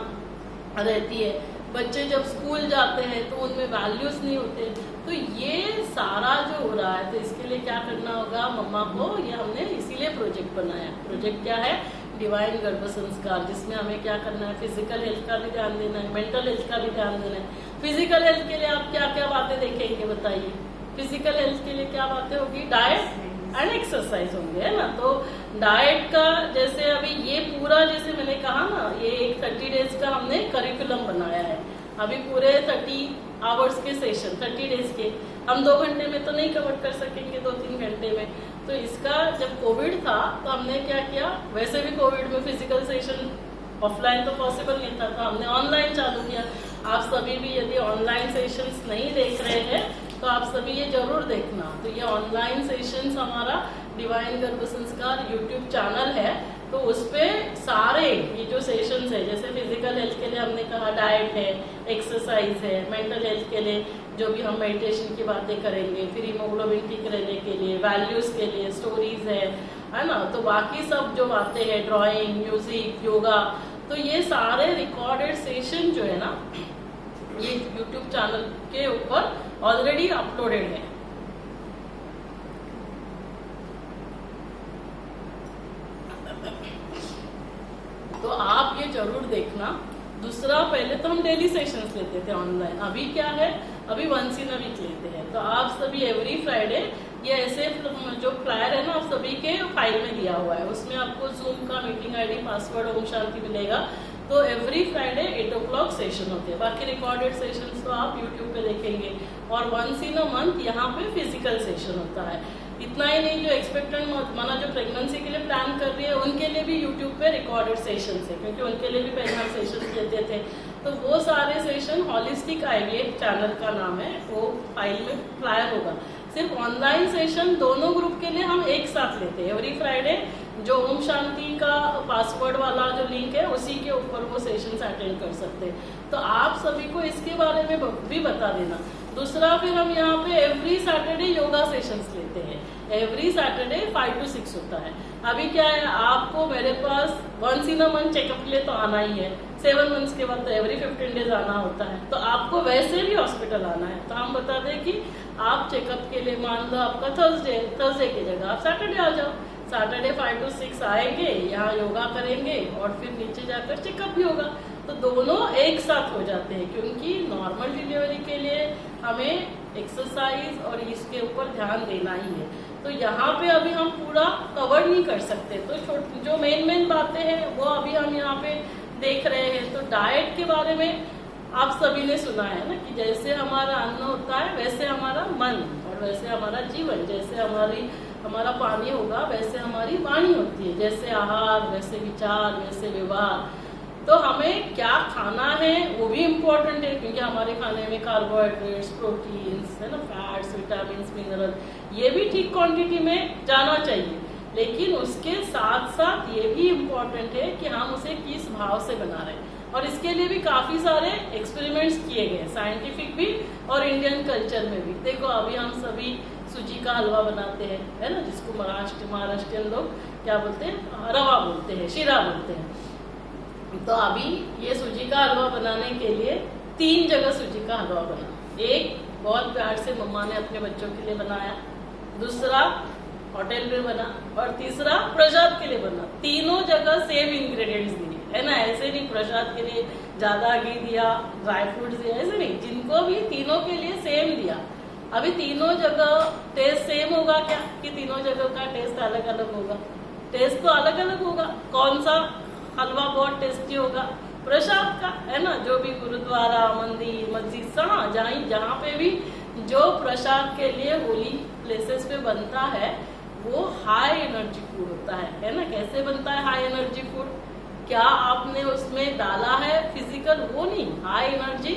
रहती है। बच्चे जब स्कूल जाते हैं तो उनमें वैल्यूज नहीं होते। तो ये सारा जो हो रहा है, तो इसके लिए क्या करना होगा मम्मा को, ये हमने इसीलिए प्रोजेक्ट बनाया। प्रोजेक्ट क्या है, डिवाइन गर्भ संस्कार, जिसमें हमें क्या करना है, फिजिकल हेल्थ का भी ध्यान देना है, मेंटल हेल्थ का भी ध्यान देना है। फिजिकल हेल्थ के लिए आप क्या क्या बातें देखेंगे बताइए। फिजिकल हेल्थ के लिए क्या बातें होगी, डाइट एंड एक्सरसाइज होंगे, है ना। तो डाइट का जैसे अभी ये पूरा, जैसे मैंने कहा ना, ये एक 30 डेज का हमने करिकुलम बनाया है। अभी पूरे 30 आवर्स के सेशन 30 डेज के हम 2 घंटे में तो नहीं कवर कर सकेंगे, 2-3 घंटे में। तो इसका जब कोविड था तो हमने क्या किया, वैसे भी कोविड में फिजिकल सेशन ऑफलाइन तो पॉसिबल नहीं था, तो हमने ऑनलाइन चालू किया। आप सभी भी यदि ऑनलाइन सेशंस नहीं देख रहे हैं तो आप सभी ये जरूर देखना। तो ये ऑनलाइन सेशंस हमारा डिवाइन गर्भ संस्कार यूट्यूब चैनल है, तो उस पे सारे ये जो सेशंस है, जैसे फिजिकल हेल्थ के लिए हमने कहा डाइट है, एक्सरसाइज है, मेंटल हेल्थ के लिए जो भी हम मेडिटेशन की बातें करेंगे, फिर हीमोग्लोबिन ठीक रहने के लिए, वैल्यूज के लिए स्टोरीज है ना, तो बाकी सब जो बातें हैं ड्राइंग, म्यूजिक, योगा, तो ये सारे रिकॉर्डेड सेशन जो है ना ये यूट्यूब चैनल के ऊपर ऑलरेडी अपलोडेड है। तो आप ये जरूर देखना। दूसरा, पहले तो हम डेली सेशंस लेते थे ऑनलाइन, अभी क्या है, अभी वंस इन अ वीक लेते हैं। तो आप सभी एवरी फ्राइडे ये ऐसे जो फ्लायर है ना आप सभी के फाइल में दिया हुआ है, उसमें आपको जूम का meeting ID, password, Om Shanti मिलेगा। तो एवरी फ्राइडे 8 o'clock सेशन होते हैं, बाकी रिकॉर्डेड सेशंस तो आप यूट्यूब पे देखेंगे। और वंस इन अ मंथ यहाँ पे फिजिकल सेशन होता है। इतना ही नहीं, जो एक्सपेक्टेंट माना जो प्रेगनेंसी के लिए प्लान कर रही है उनके लिए भी यूट्यूब पे रिकॉर्डेड सेशंस है, क्योंकि उनके लिए भी पहले हम सेशंस लेते थे। तो वो सारे सेशन हॉलिस्टिक आईवीएफ चैनल का नाम है, वो फाइल में फ्लायर होगा। सिर्फ ऑनलाइन सेशन दोनों ग्रुप के लिए हम एक साथ लेते हैं एवरी फ्राइडे। जो ओम शांति का पासवर्ड वाला जो लिंक है उसी के ऊपर वो सेशंस अटेंड कर सकते हैं। तो आप सभी को इसके बारे में भी बता देना। दूसरा, फिर हम यहाँ पे एवरी सैटरडे योगा सेशंस लेते हैं, एवरी सैटरडे 5 to 6 होता है। अभी क्या है, आपको मेरे पास once in a month checkup के लिए तो आना ही है, 7 months के बाद तो एवरी 15 days आना होता है। तो आपको वैसे भी हॉस्पिटल आना है, तो हम बता दें कि आप चेकअप के लिए मान लो आपका थर्सडे की जगह आप सैटरडे आ जाओ। सैटरडे 5 to 6 आएंगे, यहाँ योगा करेंगे और फिर नीचे जाकर चेकअप भी होगा। तो दोनों एक साथ हो जाते हैं, क्योंकि नॉर्मल डिलीवरी के लिए हमें एक्सरसाइज और इसके ऊपर ध्यान देना ही है। तो यहाँ पे अभी हम पूरा कवर नहीं कर सकते, तो जो मेन बातें हैं वो अभी हम यहाँ पे देख रहे हैं। तो डाइट के बारे में आप सभी ने सुना है ना कि जैसे हमारा अन्न होता है वैसे हमारा मन, और वैसे हमारा जीवन, जैसे हमारा पानी होगा वैसे हमारी वाणी होती है, जैसे आहार वैसे विचार वैसे व्यवहार। तो हमें क्या खाना है वो भी इम्पोर्टेंट है, क्योंकि हमारे खाने में कार्बोहाइड्रेट्स, प्रोटीन्स है ना, फैट्स, विटामिन, मिनरल, ये भी ठीक क्वांटिटी में जाना चाहिए। लेकिन उसके साथ साथ ये भी इम्पोर्टेंट है कि हम उसे किस भाव से बना रहे हैं। और इसके लिए भी काफी सारे एक्सपेरिमेंट्स किए गए, साइंटिफिक भी और इंडियन कल्चर में भी। देखो अभी हम सभी सूजी का हलवा बनाते हैं, है ना, जिसको महाराष्ट्रियन लोग क्या बोलते हैं, रवा बोलते हैं, शीरा बोलते हैं। तो अभी ये सूजी का हलवा बनाने के लिए 3 जगह सूजी का हलवा बना। एक बहुत प्यार से मम्मा ने अपने बच्चों के लिए बनाया, दूसरा होटल में बना, और तीसरा प्रसाद के लिए बना। तीनों जगह सेम इंग्रेडिएंट्स दिए, है ना, ऐसे नहीं प्रसाद के लिए ज्यादा घी दिया, ड्राई फ्रूट्स दिया, ऐसे नहीं, जिनको भी तीनों के लिए सेम दिया। अभी तीनों जगह टेस्ट सेम होगा क्या, कि तीनों जगह का टेस्ट अलग अलग होगा? टेस्ट तो अलग अलग होगा। कौन सा हलवा बहुत टेस्टी होगा? प्रसाद का, है ना, जो भी गुरुद्वारा, मंदिर, मस्जिद, जहाँ पे भी जो प्रसाद के लिए होली प्लेसेस पे बनता है वो हाई एनर्जी फूड होता है ना। कैसे बनता है हाई एनर्जी फूड? क्या आपने उसमें डाला है फिजिकल, वो नहीं, हाई एनर्जी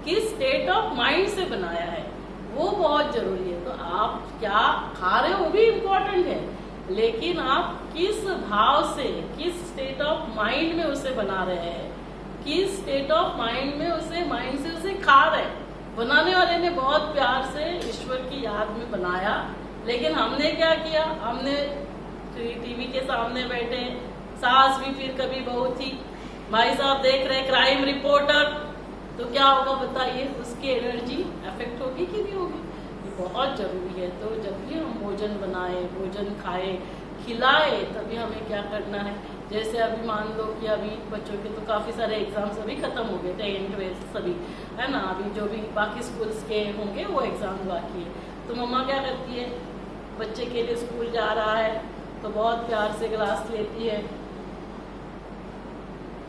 किस स्टेट ऑफ माइंड से बनाया है वो बहुत जरूरी है। तो आप क्या खा रहे हो वो भी इम्पोर्टेंट है, लेकिन आप किस भाव से, किस स्टेट ऑफ माइंड में उसे बना रहे हैं, किस स्टेट ऑफ माइंड में उसे खा रहे हैं। बनाने वाले ने बहुत प्यार से ईश्वर की याद में बनाया, लेकिन हमने क्या किया, हमने टीवी के सामने बैठे, सास भी फिर कभी बहू थी, भाई साहब देख रहे क्राइम रिपोर्टर, तो क्या होगा बताइए, उसकी एनर्जी अफेक्ट होगी कि नहीं होगी? ये बहुत जरूरी है। तो जब भी हम भोजन बनाए, भोजन खाए, खिलाए, तभी हमें क्या करना है। जैसे अभी मान लो कि अभी बच्चों के तो काफी सारे एग्जाम्स अभी खत्म हो गए, 10th 12th सभी, है ना, अभी जो भी बाकी स्कूल्स के होंगे वो एग्जाम बाकी है। तो मम्मा क्या करती है, बच्चे के लिए स्कूल जा रहा है तो बहुत प्यार से ग्लास लेती है,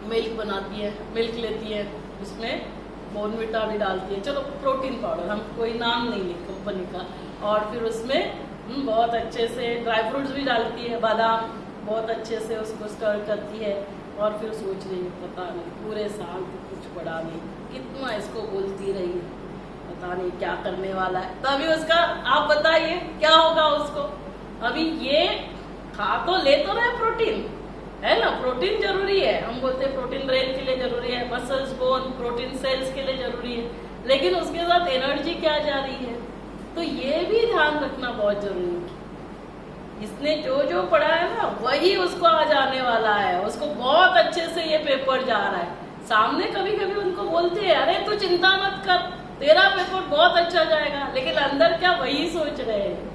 मिल्क बनाती है, मिल्क लेती है, उसमें बॉर्नविटा भी डालती है, चलो प्रोटीन पाउडर, हम कोई नाम नहीं लिख कंपनी का, और फिर उसमें बहुत अच्छे से ड्राई फ्रूट्स भी डालती है, बादाम, बहुत अच्छे से उसको स्टर करती है, और फिर सोच रही है पता नहीं पूरे साल तो कुछ पड़ा नहीं, कितना इसको बोलती रही, पता नहीं क्या करने वाला है। तो अभी उसका आप बताइए क्या होगा उसको। अभी ये खा तो ले तो रहे प्रोटीन, है ना, प्रोटीन जरूरी है, हम बोलते हैं प्रोटीन ब्रेन के लिए जरूरी है, मसल्स बोन प्रोटीन सेल्स के लिए जरूरी है, लेकिन उसके साथ एनर्जी क्या जा रही है, तो ये भी ध्यान रखना बहुत जरूरी है। इसने जो जो पढ़ा है ना वही उसको आज आने वाला है, उसको बहुत अच्छे से ये पेपर जा रहा है। सामने कभी कभी उनको बोलते हैं अरे तू चिंता मत कर, तेरा पेपर बहुत अच्छा जाएगा, लेकिन अंदर क्या वही सोच रहे हैं।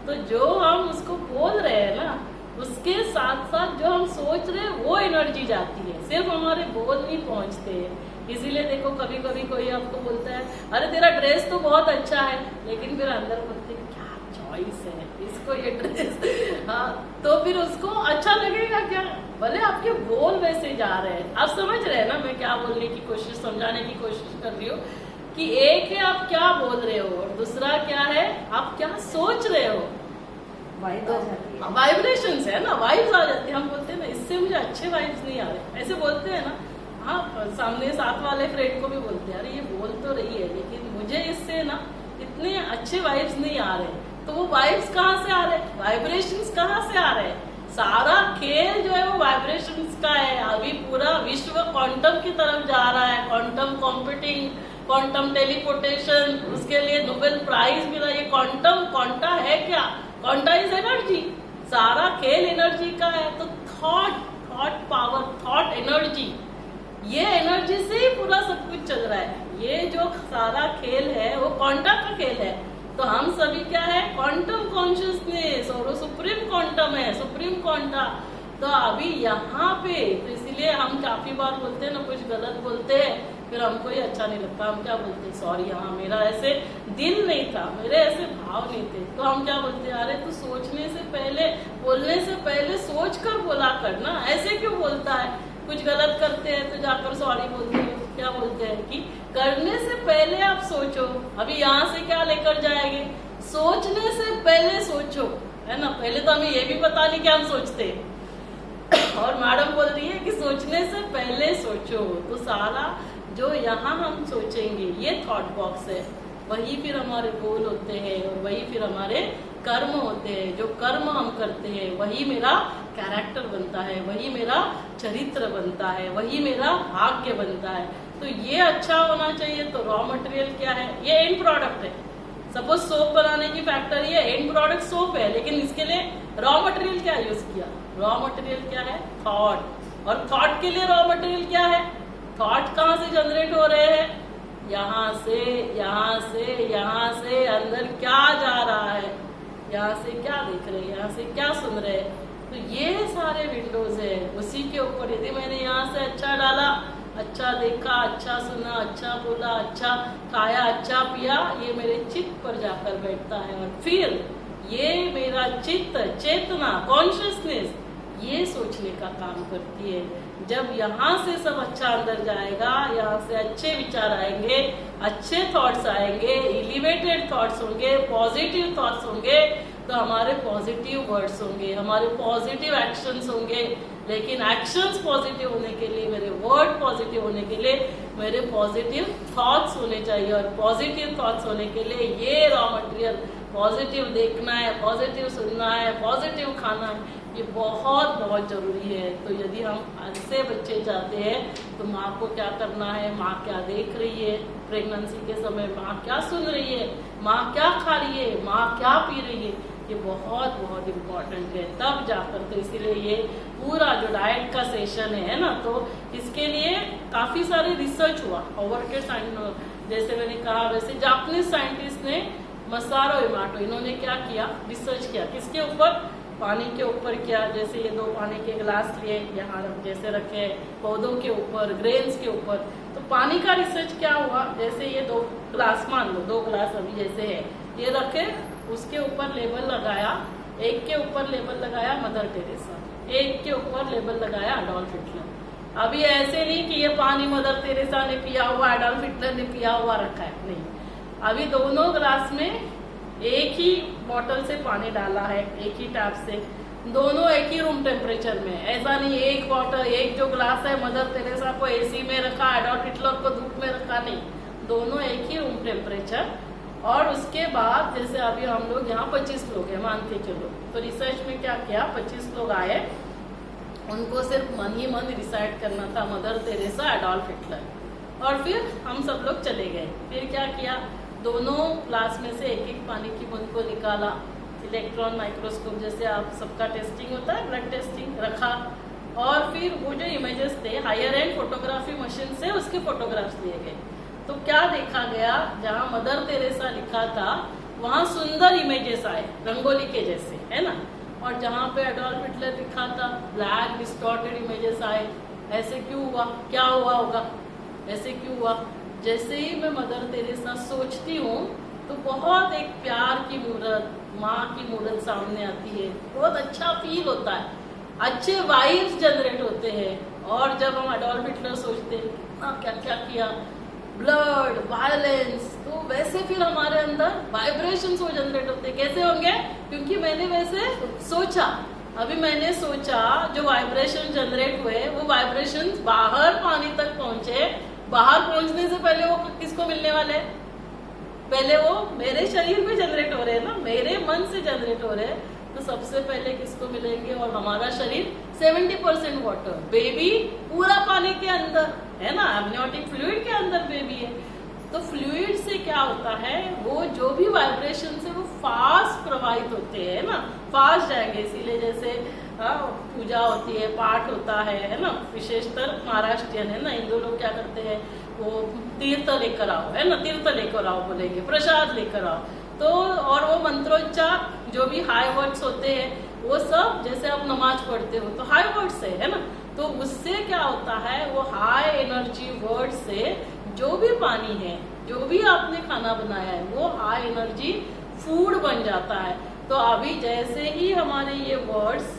तो जो हम उसको बोल रहे हैं ना, उसके साथ साथ जो हम सोच रहे हैं वो एनर्जी जाती है, सिर्फ हमारे बोल नहीं पहुंचते हैं। इसीलिए देखो कभी कभी कोई आपको बोलता है अरे तेरा ड्रेस तो बहुत अच्छा है, लेकिन फिर अंदर बोलते हैं क्या चॉइस है इसको ये ड्रेस, हाँ, तो फिर उसको अच्छा लगेगा क्या, भले आपके बोल वैसे जा रहे हैं। आप समझ रहे हैं ना मैं क्या बोलने की कोशिश, समझाने की कोशिश कर रही हूँ कि एक है आप क्या बोल रहे हो और दूसरा क्या है आप क्या सोच रहे हो। वाइब्रेशंस है ना, वाइब्स आ जाती है। हम बोलते हैं ना इससे मुझे अच्छे वाइब्स नहीं आ रहे, ऐसे बोलते हैं ना। हाँ, सामने साथ वाले फ्रेंड को भी बोलते हैं अरे ये बोल तो रही है लेकिन मुझे इससे ना इतने अच्छे वाइब्स नहीं आ रहे। तो वो वाइब्स कहाँ से आ रहे हैं, वाइब्रेशंस कहाँ से आ रहे हैं। सारा खेल जो है वो वाइब्रेशंस का है। अभी पूरा विश्व क्वांटम की तरफ जा रहा है, क्वांटम कंप्यूटिंग, क्वांटम टेलीपोर्टेशन, उसके लिए नोबेल प्राइज मिला। ये क्वांटा है क्या, क्वांटा इज एनर्जी, सारा खेल एनर्जी का है। तो थॉट पावर, थॉट एनर्जी, ये एनर्जी से ही पूरा सब कुछ चल रहा है। ये जो सारा खेल है वो क्वांटा का खेल है। तो हम सभी क्या है, क्वांटम कॉन्शियसनेस, और वो सुप्रीम क्वांटम है, सुप्रीम क्वांटा। तो अभी यहाँ पे तो इसीलिए हम काफी बार बोलते हैं ना, कुछ गलत बोलते हैं फिर हमको ही अच्छा नहीं लगता, हम क्या बोलते हैं सॉरी, हाँ मेरा ऐसे दिल नहीं था, मेरे ऐसे भाव नहीं थे। तो हम क्या बोलते हैं अरे तू सोचने से पहले, बोलने से पहले सोच कर बोला कर ना, ऐसे क्यों बोलता है। कुछ गलत करते हैं तो जाकर सॉरी बोलते हैं। क्या बोलते हैं कि करने से पहले आप सोचो। अभी यहाँ से क्या लेकर जाएंगे, सोचने से पहले सोचो, है ना। पहले तो हमें ये भी पता नहीं कि हम सोचते और मैडम बोल रही है कि सोचने से पहले सोचो। तो सारा जो यहाँ हम सोचेंगे ये थॉट बॉक्स है, वही फिर हमारे बोल होते हैं और वही फिर हमारे कर्म होते हैं। जो कर्म हम करते हैं वही मेरा कैरेक्टर बनता है, वही मेरा चरित्र बनता है, वही मेरा भाग्य बनता है। तो ये अच्छा होना चाहिए। तो रॉ मटेरियल क्या है, ये एंड प्रोडक्ट है। सपोज सोप बनाने की फैक्ट्री है, एंड प्रोडक्ट सोप है, लेकिन इसके लिए रॉ मटेरियल क्या यूज किया, रॉ मटेरियल क्या है, थॉट। और थॉट के लिए रॉ मटेरियल क्या है, थॉट कहाँ से जनरेट हो रहे हैं, यहाँ से, यहाँ से, यहाँ से अंदर क्या जा रहा है, यहाँ से क्या देख रहे हैं, यहाँ से क्या सुन रहे हैं। तो ये सारे विंडोज है, उसी के ऊपर यदि मैंने यहाँ से अच्छा डाला, अच्छा देखा, अच्छा सुना, अच्छा बोला, अच्छा खाया, अच्छा पिया, ये मेरे चित्त पर जाकर बैठता है। और फिर ये मेरा चित्त, चेतना, कॉन्शियसनेस, ये सोचने का काम करती है। जब यहाँ से सब अच्छा अंदर जाएगा, यहाँ से अच्छे विचार आएंगे, अच्छे थॉट्स आएंगे, एलिवेटेड थॉट्स होंगे, पॉजिटिव थॉट्स होंगे, तो हमारे पॉजिटिव वर्ड्स होंगे, हमारे पॉजिटिव एक्शंस होंगे। लेकिन एक्शंस पॉजिटिव होने के लिए, मेरे वर्ड पॉजिटिव होने के लिए मेरे पॉजिटिव थॉट्स होने चाहिए। और पॉजिटिव थॉट्स होने के लिए ये रॉ मटेरियल, पॉजिटिव देखना है, पॉजिटिव सुनना है, पॉजिटिव खाना है, ये बहुत बहुत जरूरी है। तो यदि हम ऐसे बच्चे चाहते हैं तो माँ को क्या करना है, माँ क्या देख रही है प्रेगनेंसी के समय, माँ क्या सुन रही है, माँ क्या खा रही है, माँ क्या पी रही है, ये बहुत बहुत इम्पोर्टेंट है। तब जाकर, तो इसीलिए ये पूरा जो डाइट का सेशन है ना, तो इसके लिए काफी सारे रिसर्च हुआ। ओवर के जैसे मैंने कहा, वैसे जापानीज साइंटिस्ट ने मसारो इमाटो, इन्होंने क्या किया, रिसर्च किया, किसके ऊपर, पानी के ऊपर किया। जैसे ये 2 पानी के गिलास लिए, यहाँ जैसे रखे पौधों के ऊपर, ग्रेन्स के ऊपर, तो पानी का रिसर्च क्या हुआ, जैसे ये 2 गिलास मान लो, 2 गिलास अभी जैसे है, ये रखे, उसके ऊपर लेबल लगाया, एक के ऊपर लेबल लगाया मदर टेरेसा, एक के ऊपर लेबल लगाया एडोल्फ हिटलर। अभी ऐसे नहीं कि ये पानी मदर टेरेसा ने पिया हुआ, एडोल्फ हिटलर ने पिया हुआ रखा है, नहीं। अभी दोनों ग्लास में एक ही बॉटल से पानी डाला है, एक ही टैप से, दोनों एक ही रूम टेम्परेचर में। ऐसा नहीं एक बॉटल, एक जो ग्लास है मदर टेरेसा को एसी में रखा, एडोल्फ हिटलर को धूप में रखा, नहीं। दोनों एक ही रूम टेम्परेचर। और उसके बाद जैसे अभी हम लोग यहाँ 25 लोग हैं मान के चलो, तो रिसर्च में क्या किया, 25 लोग आए, उनको सिर्फ मन ही मन डिसाइड करना था मदर तेरेसा एडोल्फ हिटलर, और फिर हम सब लोग चले गए। फिर क्या किया, दोनों ग्लास में से एक एक पानी की बूंद को निकाला, इलेक्ट्रॉन माइक्रोस्कोप जैसे आप सबका टेस्टिंग होता है, ब्लड टेस्टिंग रखा, और फिर वो जो इमेजेस थे हायर एंड फोटोग्राफी मशीन से उसके फोटोग्राफ्स लिए गए। तो क्या देखा गया, जहाँ मदर तेरेसा लिखा था वहाँ सुंदर इमेजेस आए रंगोली के जैसे, है ना, और जहाँ पे एडोल्फ हिटलर लिखा था ब्लैक डिस्टॉर्टेड इमेजेस आए। ऐसे क्यों हुआ, क्या हुआ होगा, ऐसे क्यों हुआ? जैसे ही मैं मदर तेरेसा सोचती हूँ तो बहुत एक प्यार की मूर्त, माँ की मूर्त सामने आती है, बहुत अच्छा फील होता है, अच्छे वाइब्स जनरेट होते हैं। और जब हम एडोल्फ हिटलर सोचते हैं कितना क्या क्या किया, ब्लड, वायलेंस, तो वैसे फिर हमारे अंदर वाइब्रेशंस वो जनरेट होते हैं। कैसे होंगे? क्योंकि मैंने वैसे सोचा। अभी मैंने सोचा, जो वाइब्रेशन जनरेट हुए वो वाइब्रेशंस बाहर पानी तक पहुंचे। बाहर पहुंचने से पहले वो किसको मिलने वाले हैं? पहले वो मेरे शरीर में जनरेट हो रहे हैं ना, मेरे मन से जनरेट हो रहे हैं। तो सबसे पहले किसको मिलेंगे? और हमारा शरीर 70% वाटर, बेबी पूरा पानी के अंदर है ना, एमनियोटिक फ्लूइड के अंदर बेबी है। तो फ्लूइड से क्या होता है, वो जो भी वाइब्रेशन है वो फास्ट प्रवाहित होते हैं ना, फास्ट जाएंगे। इसीलिए जैसे पूजा होती है, पाठ होता है ना, विशेषतर महाराष्ट्रियन है ना, हिंदू लोग क्या करते हैं, वो तीर्थ लेकर आओ, है ना, तीर्थ लेकर आओ बोलेंगे, प्रसाद लेकर आओ। तो और वो मंत्रोच्चार जो भी हाई वर्ड्स होते हैं वो सब, जैसे आप नमाज पढ़ते हो तो हाई वर्ड्स है ना, तो उससे क्या होता है, वो हाई एनर्जी वर्ड से जो भी पानी है, जो भी आपने खाना बनाया है, वो हाई एनर्जी फूड बन जाता है। तो अभी जैसे ही हमारे ये वर्ड्स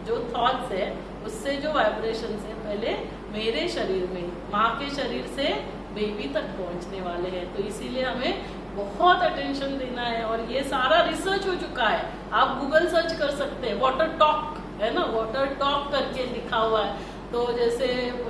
जो थॉट्स है, उससे जो वाइब्रेशन है पहले मेरे शरीर में, माँ के शरीर से बेबी तक पहुंचने वाले हैं। तो इसीलिए हमें बहुत अटेंशन देना है। और ये सारा रिसर्च हो चुका है, आप गूगल सर्च कर सकते हैं, वाटर टॉक है ना, वाटर टॉक करके लिखा हुआ है। तो जैसे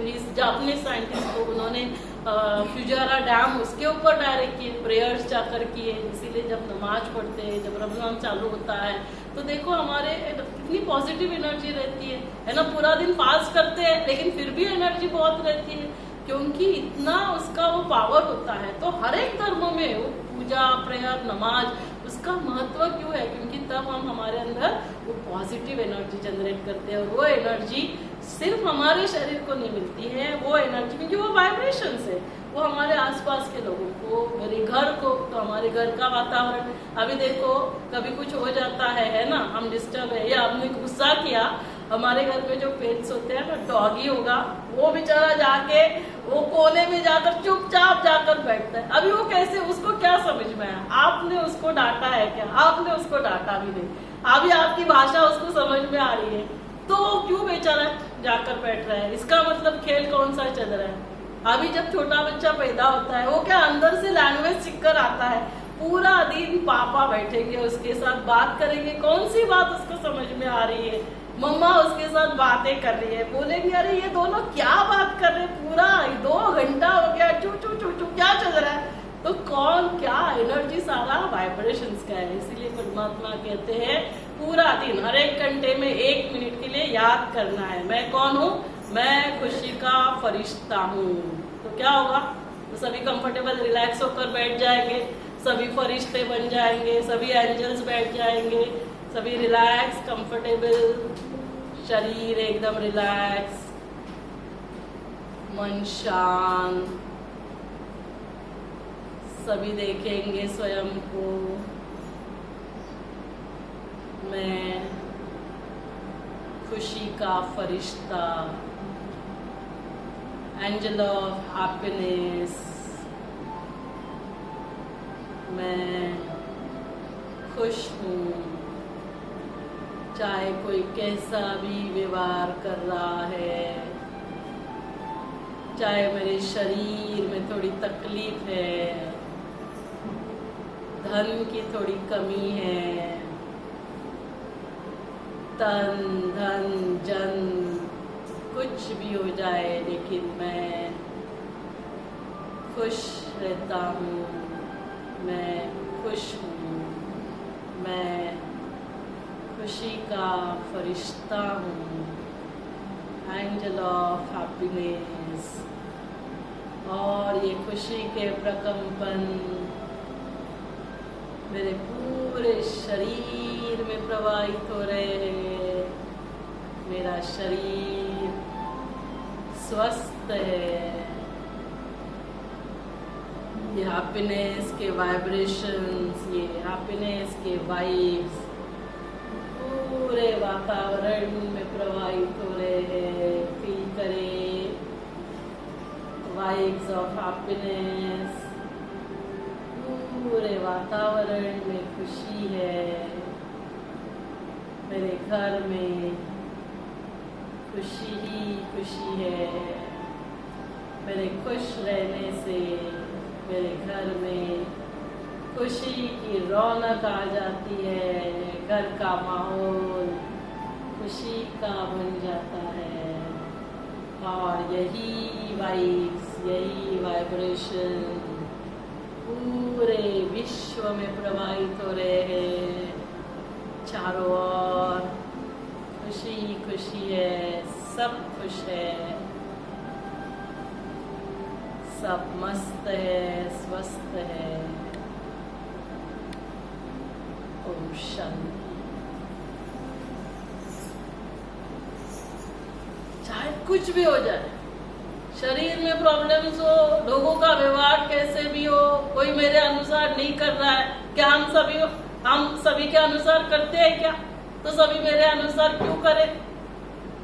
इस जापानीज साइंटिस्ट को उन्होंने फ्यूजारा डैम उसके ऊपर डायरेक्ट किए, प्रेयर्स जाकर किए। इसीलिए जब नमाज पढ़ते हैं, जब रमजान चालू होता है, तो देखो हमारे कितनी पॉजिटिव एनर्जी रहती है ना। पूरा दिन फास्ट करते हैं लेकिन फिर भी एनर्जी बहुत रहती है, क्योंकि इतना उसका वो पावर होता है। तो हर एक धर्म में वो पूजा, प्रेयर, नमाज, उसका महत्व क्यों है? क्योंकि तब हम हमारे अंदर वो पॉजिटिव एनर्जी जनरेट करते हैं। और वो एनर्जी सिर्फ हमारे शरीर को नहीं मिलती है, वो एनर्जी, क्योंकि वो वाइब्रेशन है, वो हमारे आसपास के लोगों को, मेरे घर को, तो हमारे घर का वातावरण। अभी देखो कभी कुछ हो जाता है ना, हम डिस्टर्ब है, या हमने गुस्सा किया, हमारे घर में जो पेट्स होते हैं ना, डॉगी होगा, वो बेचारा जाके वो कोने में जाकर चुपचाप जाकर बैठता है। अभी वो कैसे, उसको क्या समझ में आया? आपने उसको डांटा है क्या? आपने उसको डांटा भी नहीं, अभी आपकी भाषा उसको समझ में आ रही है, तो क्यों बेचारा जाकर बैठ रहा है? इसका मतलब खेल कौन सा चल रहा है? अभी जब छोटा बच्चा पैदा होता है, वो क्या अंदर से लैंग्वेज सीखकर आता है, पूरा दिन पापा बैठेंगे उसके साथ, बात करेंगे, कौन सी बात उसको समझ में आ रही है, मम्मा उसके साथ बातें कर रही है, बोलेंगे अरे ये दोनों क्या बात कर रहे हैं, पूरा 2 घंटा हो गया, चू चू चू चू क्या चल रहा है? तो कौन क्या एनर्जी, सारा वाइब्रेशंस का है। इसीलिए परमात्मा कहते हैं पूरा दिन, हर एक घंटे में 1 मिनट के लिए याद करना है, मैं कौन हूँ, मैं खुशी का फरिश्ता हूँ। तो क्या होगा? तो सभी कंफर्टेबल रिलैक्स होकर बैठ जाएंगे, सभी फरिश्ते बन जाएंगे, सभी एंजल्स बैठ जाएंगे, सभी रिलैक्स, कंफर्टेबल, शरीर एकदम रिलैक्स, मन शांत। सभी देखेंगे स्वयं को, मैं खुशी का फरिश्ता, एंजल ऑफ हैप्पीनेस, मैं खुश हूँ, चाहे कोई कैसा भी व्यवहार कर रहा है, चाहे मेरे शरीर में थोड़ी तकलीफ है, धन की थोड़ी कमी है, तन धन जन कुछ भी हो जाए, लेकिन मैं खुश रहता हूँ, मैं खुश हूँ, मैं खुशी का फरिश्ता हूँ, एंजल ऑफ हैप्पीनेस। और ये खुशी के प्रकंपन मेरे पूरे शरीर में प्रवाहित हो रहे हैं। मेरा शरीर स्वस्थ है। ये हैप्पीनेस के वाइब्रेशंस, ये हैप्पीनेस के वाइब्स पूरे वातावरण में प्रवाहित हो रहे हैं। फील करें वाइब्स ऑफ हैप्पीनेस। पूरे वातावरण में खुशी है। मेरे घर में खुशी ही खुशी है। मेरे खुश रहने से मेरे घर में खुशी की रौनक आ जाती है। घर का माहौल खुशी का बन जाता है। और यही वाइब्स, यही वाइब्रेशन पूरे विश्व में प्रवाहित हो रहे हैं। चारों ओर खुशी ही खुशी है। सब खुश है, सब मस्त है, स्वस्थ है। ओम शांति। चाहे कुछ भी हो जाए, शरीर में प्रॉब्लम्स हो, लोगों का व्यवहार कैसे भी हो, कोई मेरे अनुसार नहीं कर रहा है, क्या हम सभी के अनुसार करते हैं क्या? तो सभी मेरे अनुसार क्यों करें?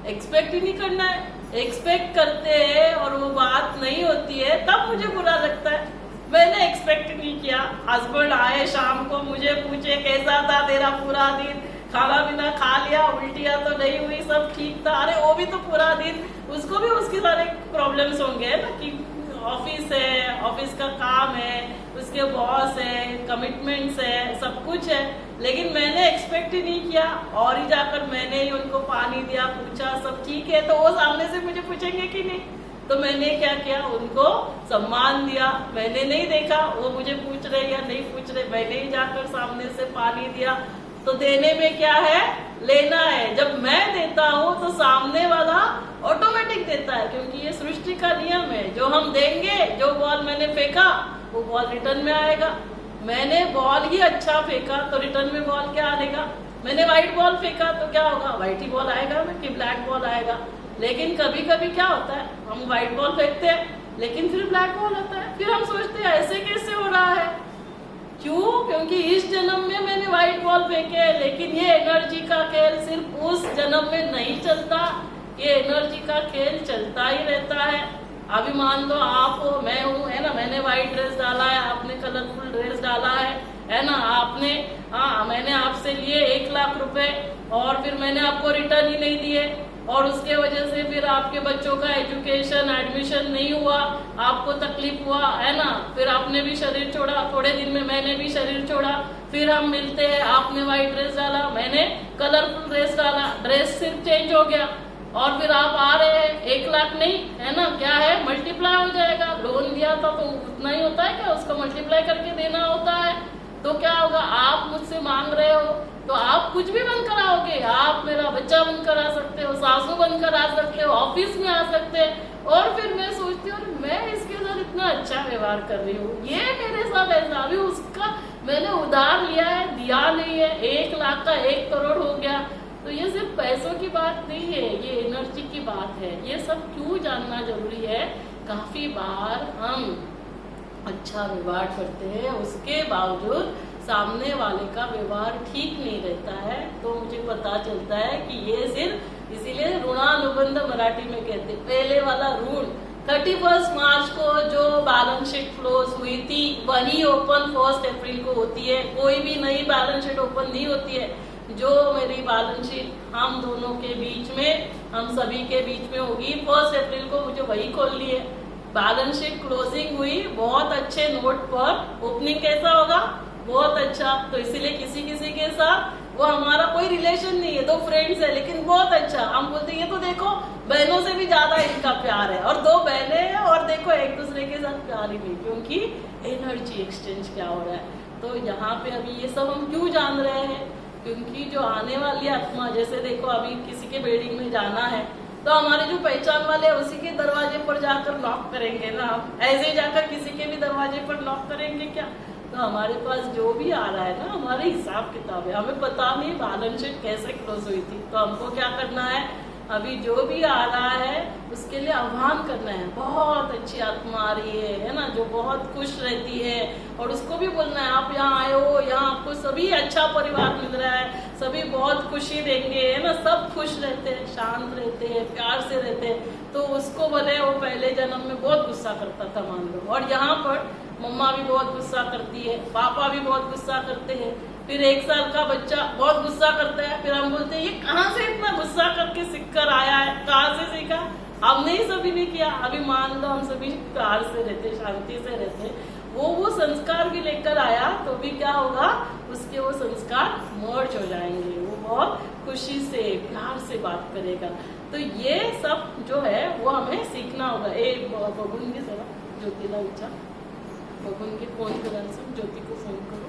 एक्सपेक्ट ही नहीं करना है। एक्सपेक्ट करते हैं और वो बात नहीं होती है, तब मुझे बुरा लगता है। मैंने एक्सपेक्ट नहीं किया। हस्बैंड आए शाम को, मुझे पूछे कैसा था तेरा पूरा दिन, खाना पीना खा लिया, उल्टियां तो नहीं हुई, सब ठीक था। अरे वो भी तो पूरा दिन, उसको भी उसके सारे प्रॉब्लम्स होंगे ना, कि ऑफिस है, ऑफिस का काम है, उसके बॉस है, कमिटमेंट्स है, सब कुछ है। लेकिन मैंने एक्सपेक्ट ही नहीं किया और ही जाकर मैंने ही उनको पानी दिया, पूछा सब ठीक है, तो वो सामने से मुझे पूछेंगे कि नहीं? तो मैंने क्या किया, उनको सम्मान दिया। मैंने नहीं देखा वो मुझे पूछ रहे या नहीं पूछ रहे, मैंने ही जाकर सामने से पानी दिया। तो देने में क्या है, लेना है। जब मैं देता हूँ तो सामने वाला ऑटोमेटिक देता है, क्योंकि ये सृष्टि का नियम है। जो हम देंगे, जो बॉल मैंने फेंका वो बॉल रिटर्न में आएगा। मैंने बॉल ही अच्छा फेंका तो रिटर्न में बॉल क्या आएगा? मैंने व्हाइट बॉल फेंका तो क्या होगा? व्हाइट ही बॉल आएगा ना, कि ब्लैक बॉल आएगा। लेकिन कभी कभी क्या होता है, हम व्हाइट बॉल फेंकते हैं लेकिन फिर ब्लैक बॉल आता है। फिर हम सोचते हैं ऐसे कैसे हो रहा है, क्यों? क्योंकि इस जन्म में मैंने व्हाइट बॉल फेंके, लेकिन ये एनर्जी का खेल सिर्फ उस जन्म में नहीं चलता, ये एनर्जी का खेल चलता ही रहता है। अभी मान लो आप हो, मैं हूँ, है ना, मैंने व्हाइट ड्रेस डाला है, आपने कलरफुल ड्रेस डाला है ना, आपने मैंने आपसे लिए 1 लाख रुपए और फिर मैंने आपको रिटर्न ही नहीं दिए, और उसके वजह से फिर आपके बच्चों का एजुकेशन, एडमिशन नहीं हुआ, आपको तकलीफ हुआ, है ना। फिर आपने भी शरीर छोड़ा, थोड़े दिन में मैंने भी शरीर छोड़ा, फिर हम मिलते हैं, आपने व्हाइट ड्रेस डाला, मैंने कलरफुल ड्रेस डाला, ड्रेस सिर्फ चेंज हो गया, और फिर आप आ रहे हैं 1 लाख नहीं, है ना, क्या है, मल्टीप्लाई हो जाएगा। लोन दिया था तो उतना ही होता है क्या? उसको मल्टीप्लाई करके देना होता है। तो क्या होगा, आप मुझसे मांग रहे हो तो आप कुछ भी बनकर आओगे। आप मेरा बच्चा बनकर आ सकते हो, सासू बनकर आ सकते हो, ऑफिस में आ सकते हैं। और फिर मैं सोचती हूँ मैं इसके साथ इतना अच्छा व्यवहार कर रही हूँ, ये मेरे साथ ऐसा, अभी उसका मैंने उधार लिया है, दिया नहीं है, 1 लाख का 1 करोड़ हो गया। तो ये सिर्फ पैसों की बात नहीं है, ये एनर्जी की बात है। ये सब क्यों जानना जरूरी है? काफी बार हम अच्छा व्यवहार करते हैं, उसके बावजूद सामने वाले का व्यवहार ठीक नहीं रहता है, तो मुझे पता चलता है कि ये सिर्फ, इसीलिए ऋणानुबंध मराठी में कहते हैं, पहले वाला ऋण 31 मार्च को जो बैलेंस शीट क्लोज हुई थी वही ओपन 1 अप्रैल को होती है। कोई भी नई बैलेंस शीट ओपन नहीं होती है। जो मेरी बैलेंस शीट हम दोनों के बीच में, हम सभी के बीच में होगी 1 अप्रैल को, मुझे वही खोलनी है। बैलेंस शीट क्लोजिंग हुई बहुत अच्छे नोट पर, ओपनिंग कैसा होगा? बहुत अच्छा। तो इसीलिए किसी किसी के साथ वो हमारा कोई रिलेशन नहीं है, 2 फ्रेंड्स है, लेकिन बहुत अच्छा, हम बोलते हैं ये तो देखो बहनों से भी ज्यादा इनका प्यार है, और 2 बहनें हैं और देखो को एक दूसरे के साथ प्यार ही नहीं, क्योंकि एनर्जी एक्सचेंज क्या हो रहा है। तो यहाँ पे अभी ये सब हम क्यों जान रहे हैं, क्योंकि जो आने वाली आत्मा, जैसे देखो अभी किसी के बिल्डिंग में जाना है तो हमारे जो पहचान वाले हैं उसी के दरवाजे पर जाकर नॉक करेंगे ना, हम ऐसे ही जाकर किसी के भी दरवाजे पर नॉक करेंगे क्या। तो हमारे पास जो भी आ रहा है ना, हमारे हिसाब किताब है, हमें पता नहीं बैलेंस शीट कैसे क्लोज हुई थी। तो हमको क्या करना है, अभी जो भी आ रहा है उसके लिए आह्वान करना है, बहुत अच्छी आत्मा आ रही है ना, जो बहुत खुश रहती है, और उसको भी बोलना है आप यहाँ आए हो, यहाँ आपको सभी अच्छा परिवार मिल रहा है, सभी बहुत खुशी देंगे, है ना, सब खुश रहते हैं, शांत रहते हैं, प्यार से रहते हैं। तो उसको बोले वो पहले जन्म में बहुत गुस्सा करता था मान लो, और यहाँ पर मम्मा भी बहुत गुस्सा करती है, पापा भी बहुत गुस्सा करते हैं, फिर 1 साल का बच्चा बहुत गुस्सा करता है, फिर हम बोलते हैं ये कहाँ से इतना गुस्सा करके सीख कर आया है, कहाँ से सीखा, हमने ही सभी ने किया। अभी मान लो हम सभी प्यार से रहते, शांति से रहते, वो संस्कार भी लेकर आया तो भी क्या होगा, उसके वो संस्कार मर्ज हो जाएंगे, वो बहुत खुशी से प्यार से बात करेगा। तो ये सब जो है वो हमें सीखना होगा। बबून की सेवा ज्योतिला विचार बबून के फोन करा, ज्योति को फोन करो।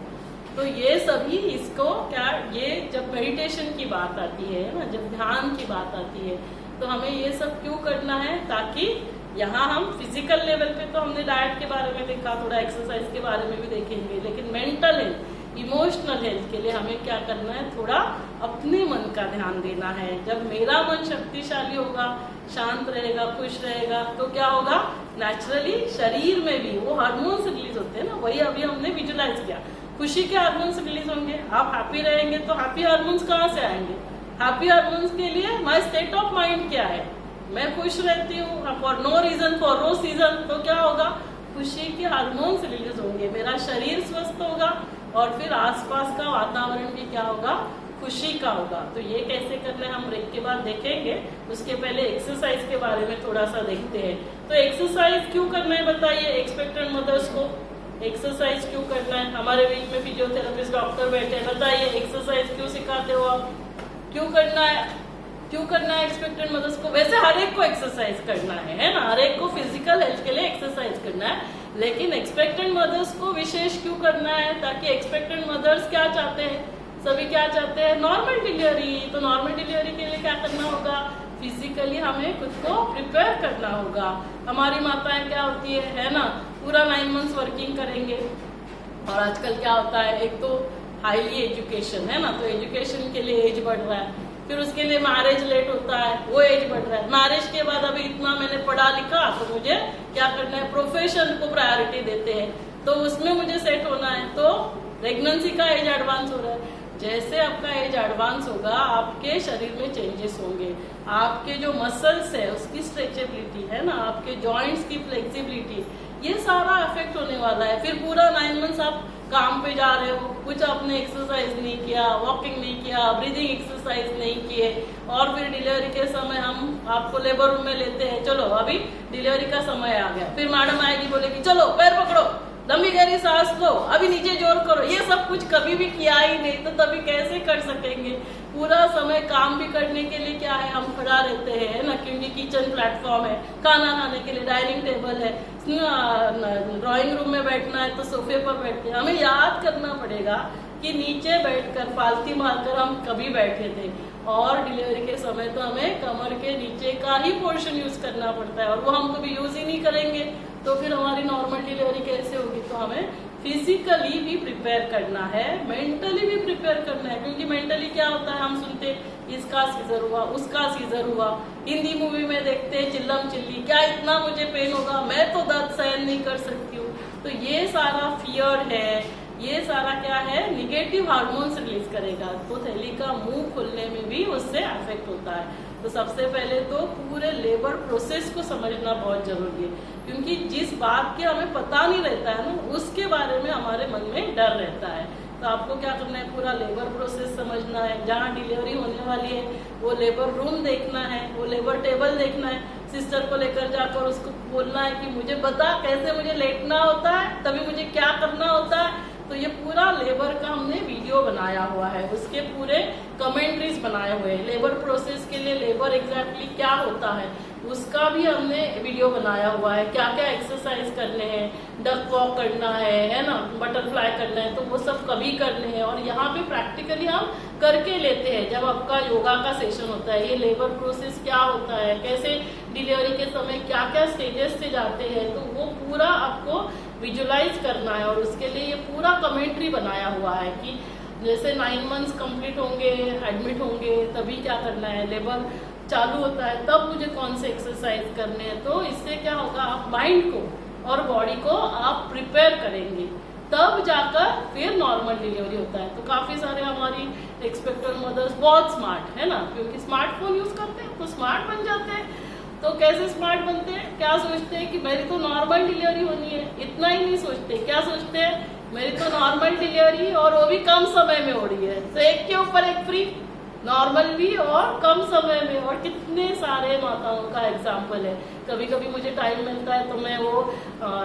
तो ये सभी इसको क्या, ये जब मेडिटेशन की बात आती है ना, जब ध्यान की बात आती है, तो हमें ये सब क्यों करना है, ताकि यहाँ हम फिजिकल लेवल पे तो हमने डाइट के बारे में देखा, थोड़ा एक्सरसाइज के बारे में भी देखेंगे, लेकिन मेंटल हेल्थ, इमोशनल हेल्थ के लिए हमें क्या करना है, थोड़ा अपने मन का ध्यान देना है। जब मेरा मन शक्तिशाली होगा, शांत रहेगा, खुश रहेगा, तो क्या होगा, नेचुरली शरीर में भी वो हार्मोन्स रिलीज होते हैं ना, वही अभी हमने विजुलाइज किया, खुशी के हार्मोन्स रिलीज होंगे। आप हैप्पी रहेंगे तो हैप्पी हार्मोन्स कहाँ से आएंगे, हैप्पी हार्मोन्स के लिए माय स्टेट ऑफ माइंड क्या है, मैं खुश रहती हूँ for no reason, for no season, तो क्या होगा, खुशी के हार्मोन्स रिलीज होंगे, मेरा शरीर स्वस्थ होगा, और फिर आसपास का वातावरण भी क्या होगा, खुशी का होगा। तो ये कैसे करना है हम ब्रेक के बाद देखेंगे, उसके पहले एक्सरसाइज के बारे में थोड़ा सा देखते हैं। तो एक्सरसाइज क्यों करना है बताइए, एक्सपेक्टेंट मदर्स को एक्सरसाइज क्यों करना है। हमारे बीच में फिजियोथेरेपिस्ट डॉक्टर बैठे हैं, बताइए एक्सरसाइज क्यों सिखाते हो आप, क्यों करना है, क्यों करना है एक्सपेक्टेंट मदर्स को। वैसे हर एक को एक्सरसाइज करना है ना, हर एक को फिजिकल हेल्थ के लिए एक्सरसाइज करना है, लेकिन एक्सपेक्टेंट मदर्स को विशेष क्यों करना है, ताकि एक्सपेक्टेंट मदर्स क्या चाहते हैं, सभी क्या चाहते हैं, नॉर्मल डिलीवरी। तो नॉर्मल डिलीवरी के लिए क्या करना होगा, फिजिकली हमें खुद को प्रिपेयर करना होगा। हमारी माताएं क्या होती है ना, पूरा 9 मंथ्स वर्किंग करेंगे, और आजकल क्या होता है, एक तो हाईली एजुकेशन है ना, तो एजुकेशन के लिए एज बढ़ रहा है, फिर उसके लिए मैरिज लेट होता है, वो एज बढ़ रहा है, मैरिज के बाद अभी इतना मैंने पढ़ा लिखा तो मुझे क्या करना है, प्रोफेशन को प्रायोरिटी देते हैं, तो उसमें मुझे सेट होना है, तो प्रेगनेंसी का एज एडवांस हो रहा है। जैसे आपका एज एडवांस होगा, आपके शरीर में चेंजेस होंगे, आपके जो मसल्स है उसकी स्ट्रेचेबिलिटी है ना, आपके जॉइंट्स की फ्लेक्सिबिलिटी, ये सारा इफेक्ट होने वाला है। फिर पूरा 9 मंथ्स आप काम पे जा रहे हो, कुछ आपने एक्सरसाइज नहीं किया, वॉकिंग नहीं किया, ब्रीदिंग एक्सरसाइज नहीं किए, और फिर डिलीवरी के समय हम आपको लेबर रूम में लेते हैं, चलो अभी डिलीवरी का समय आ गया, फिर मैडम आएगी बोलेगी चलो पैर पकड़ो, लंबी गहरी सांस लो, अभी नीचे जोर करो, ये सब कुछ कभी भी किया ही नहीं, तो तभी कैसे कर सकेंगे। पूरा समय काम भी करने के लिए क्या है, हम खड़ा रहते हैं ना, क्योंकि किचन प्लेटफॉर्म है, खाना खाने के लिए डाइनिंग टेबल है, ड्राइंग रूम में बैठना है तो सोफे पर बैठते हैं। हमें याद करना पड़ेगा कि नीचे बैठकर पालती मारकर हम कभी बैठे थे, और डिलीवरी के समय तो हमें कमर के नीचे का ही पोर्शन यूज करना पड़ता है, और वो हम कभी यूज ही नहीं करेंगे, तो फिर हमारी नॉर्मल डिलीवरी कैसे होगी। तो हमें फिजिकली भी प्रिपेयर करना है, मेंटली भी प्रिपेयर करना है, क्योंकि मेंटली क्या होता है, हम सुनते इसका सीजर हुआ, उसका सीजर हुआ, हिंदी मूवी में देखते हैं चिल्लम चिल्ली, क्या इतना मुझे पेन होगा, मैं तो दर्द सहन नहीं कर सकती हूँ। तो ये सारा फियर है, ये सारा क्या है, निगेटिव हार्मोन्स रिलीज करेगा, तो थैली का मुंह खुलने में भी उससे अफेक्ट होता है। तो सबसे पहले तो पूरे लेबर प्रोसेस को समझना बहुत जरूरी है, क्योंकि जिस बात के हमें पता नहीं रहता है ना, उसके बारे में हमारे मन में डर रहता है। तो आपको क्या करना है, पूरा लेबर प्रोसेस समझना है, जहाँ डिलीवरी होने वाली है वो लेबर रूम देखना है, वो लेबर टेबल देखना है, सिस्टर को लेकर जाकर उसको बोलना है कि मुझे बता कैसे मुझे लेटना होता है, तभी मुझे क्या करना होता है, तो ये पूरा लेबर का हमने वीडियो बनाया हुआ है, उसके पूरे कमेंट्रीज बनाए हुए हैं। लेबर प्रोसेस के लिए लेबर एग्जैक्टली क्या होता है उसका भी हमने वीडियो बनाया हुआ है, क्या क्या एक्सरसाइज करने हैं, डक वॉक करना है ना, बटरफ्लाई करना है, तो वो सब कभी करने हैं। और यहाँ पे प्रैक्टिकली हम करके लेते हैं जब आपका योगा का सेशन होता है। ये लेबर प्रोसेस क्या होता है, कैसे डिलीवरी के समय क्या क्या स्टेजेस से जाते हैं, तो वो पूरा आपको विजुलाइज करना है। और उसके लिए ये पूरा कमेंट्री बनाया हुआ है कि जैसे 9 मंथ्स कंप्लीट होंगे, एडमिट होंगे, तभी क्या करना है, लेबर चालू होता है तब मुझे कौन से एक्सरसाइज करने हैं। तो इससे क्या होगा, आप माइंड को और बॉडी को आप प्रिपेयर करेंगे, तब जाकर फिर नॉर्मल डिलीवरी होता है। तो काफी सारे हमारी एक्सपेक्टेड मदर्स बहुत स्मार्ट है ना, क्योंकि स्मार्टफोन यूज करते हैं तो स्मार्ट बन जाते हैं। तो कैसे स्मार्ट बनते हैं, क्या सोचते हैं कि मेरी तो नॉर्मल डिलीवरी होनी है, इतना ही नहीं सोचते, क्या सोचते हैं मेरी तो नॉर्मल डिलीवरी और वो भी कम समय में हो रही है, तो एक के ऊपर एक फ्री, नॉर्मल भी और कम समय में। और कितने सारे माताओं का एग्जाम्पल है। कभी कभी मुझे टाइम मिलता है तो मैं वो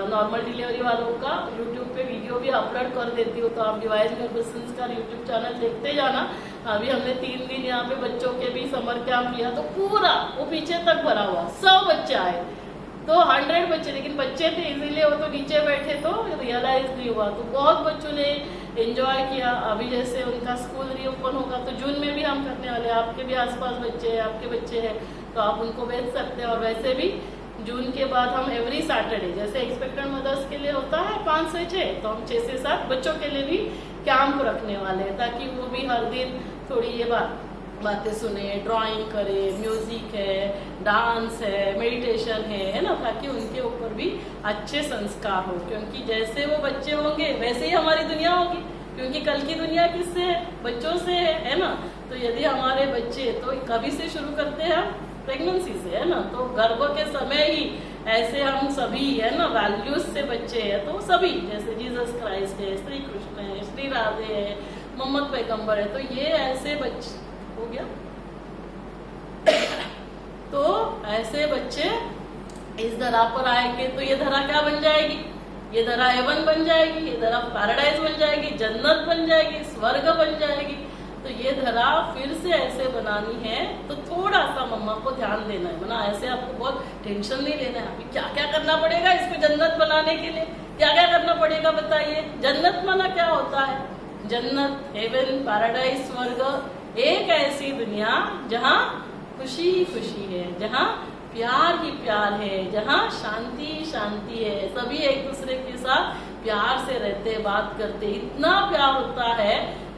नॉर्मल डिलीवरी वालों का यूट्यूब पे वीडियो भी अपलोड कर देती हूँ, तो आप डिवाइस गर्भ संस्कार यूट्यूब चैनल देखते जाना। अभी हमने 3 दिन यहाँ पे बच्चों के भी समर कैंप लिया, तो पूरा वो पीछे तक भरा हुआ, 100 बच्चे आए, तो 100 बच्चे, लेकिन बच्चे थे इसीलिए वो तो नीचे बैठे तो रियलाइज नहीं हुआ। तो बहुत बच्चों ने एंजॉय किया। अभी जैसे उनका स्कूल रीओपन होगा तो जून में भी हम करने वाले हैं। आपके भी आसपास बच्चे हैं, आपके बच्चे हैं तो आप उनको भेज सकते हैं। और वैसे भी जून के बाद हम एवरी सैटरडे, जैसे एक्सपेक्टेड मदर्स के लिए होता है 5 से 6, तो हम 6 से 7 बच्चों के लिए भी कैंप रखने वाले हैं, ताकि वो भी हर दिन थोड़ी ये बातें सुने, ड्राइंग करे, म्यूजिक है, डांस है, मेडिटेशन है ना, ताकि उनके ऊपर भी अच्छे संस्कार हो। क्योंकि जैसे वो बच्चे होंगे वैसे ही हमारी दुनिया होगी, क्योंकि कल की दुनिया किससे है, बच्चों से है ना। तो यदि हमारे बच्चे, तो कभी से शुरू करते हैं, प्रेगनेंसी से है ना, तो गर्भ के समय ही ऐसे हम सभी है ना वैल्यूज से बच्चे हैं, तो सभी जैसे जीसस क्राइस्ट है, श्री कृष्ण है, श्री राधे है, मोहम्मद पैगंबर है, तो ये ऐसे बच्चे हो गया। तो ऐसे बच्चे इस धरा पर आएंगे तो ये धरा क्या बन जाएगी, ये धरा हेवन बन जाएगी, ये धरा पैराडाइज बन जाएगी, जन्नत बन जाएगी, स्वर्ग बन जाएगी। तो ये धरा फिर से ऐसे बनानी है, तो थोड़ा सा मम्मा को ध्यान देना है, वरना ऐसे आपको बहुत टेंशन नहीं लेना है। अभी क्या क्या करना पड़ेगा इसको जन्नत बनाने के लिए, क्या क्या करना पड़ेगा बताइए। जन्नत माना क्या होता है, जन्नत, हेवन, पैराडाइज, स्वर्ग, एक ऐसी दुनिया जहाँ खुशी ही खुशी है, जहाँ प्यार ही प्यार है, जहाँ शांति ही शांति है, सभी एक दूसरे के साथ प्यार से रहते, बात करते, इतना प्यार होता है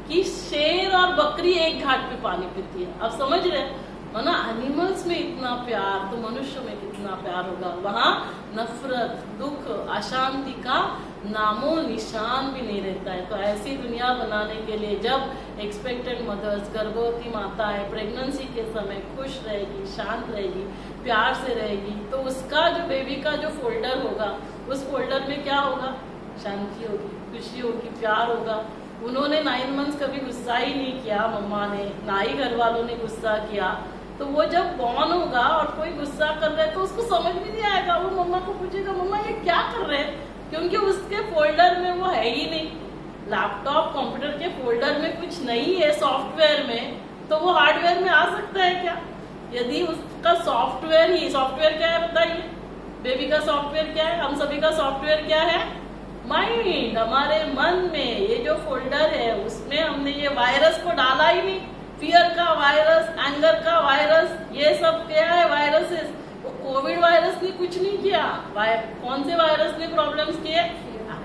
कि शेर और बकरी एक घाट पे पानी पीती है। आप समझ रहे हैं ना, एनिमल्स में इतना प्यार, तो मनुष्य में कितना प्यार होगा। वहाँ नफरत, दुख, अशांति का नामो निशान भी नहीं रहता है। तो ऐसी दुनिया बनाने के लिए जब एक्सपेक्टेड मदर्स, गर्भवती माता है, प्रेगनेंसी के समय खुश रहेगी, शांत रहेगी, प्यार से रहेगी, तो उसका जो बेबी का जो फोल्डर होगा, उस फोल्डर में क्या होगा, शांति होगी, खुशी होगी, प्यार होगा। उन्होंने 9 मंथ्स कभी गुस्सा ही नहीं किया, मम्मा ने, ना ही घर वालों ने गुस्सा किया। तो वो जब बॉर्न होगा और कोई गुस्सा कर रहा है तो उसको समझ भी नहीं आएगा, वो मम्मा को पूछेगा मम्मा ये क्या कर रहे हैं, क्योंकि उसके फोल्डर में वो है ही नहीं। लैपटॉप कंप्यूटर के फोल्डर में कुछ नहीं है सॉफ्टवेयर में, तो वो हार्डवेयर में आ सकता है क्या। यदि उसका सॉफ्टवेयर ही, सॉफ्टवेयर क्या है बताइए, बेबी का सॉफ्टवेयर क्या है, हम सभी का सॉफ्टवेयर क्या है, माइंड। हमारे मन में ये जो फोल्डर है उसमें हमने ये वायरस को डाला ही नहीं, फियर का वायरस, एंगर का वायरस, ये सब क्या है वायरसेस। वो कोविड वायरस ने कुछ नहीं किया, कौन से वायरस ने प्रॉब्लम्स किए,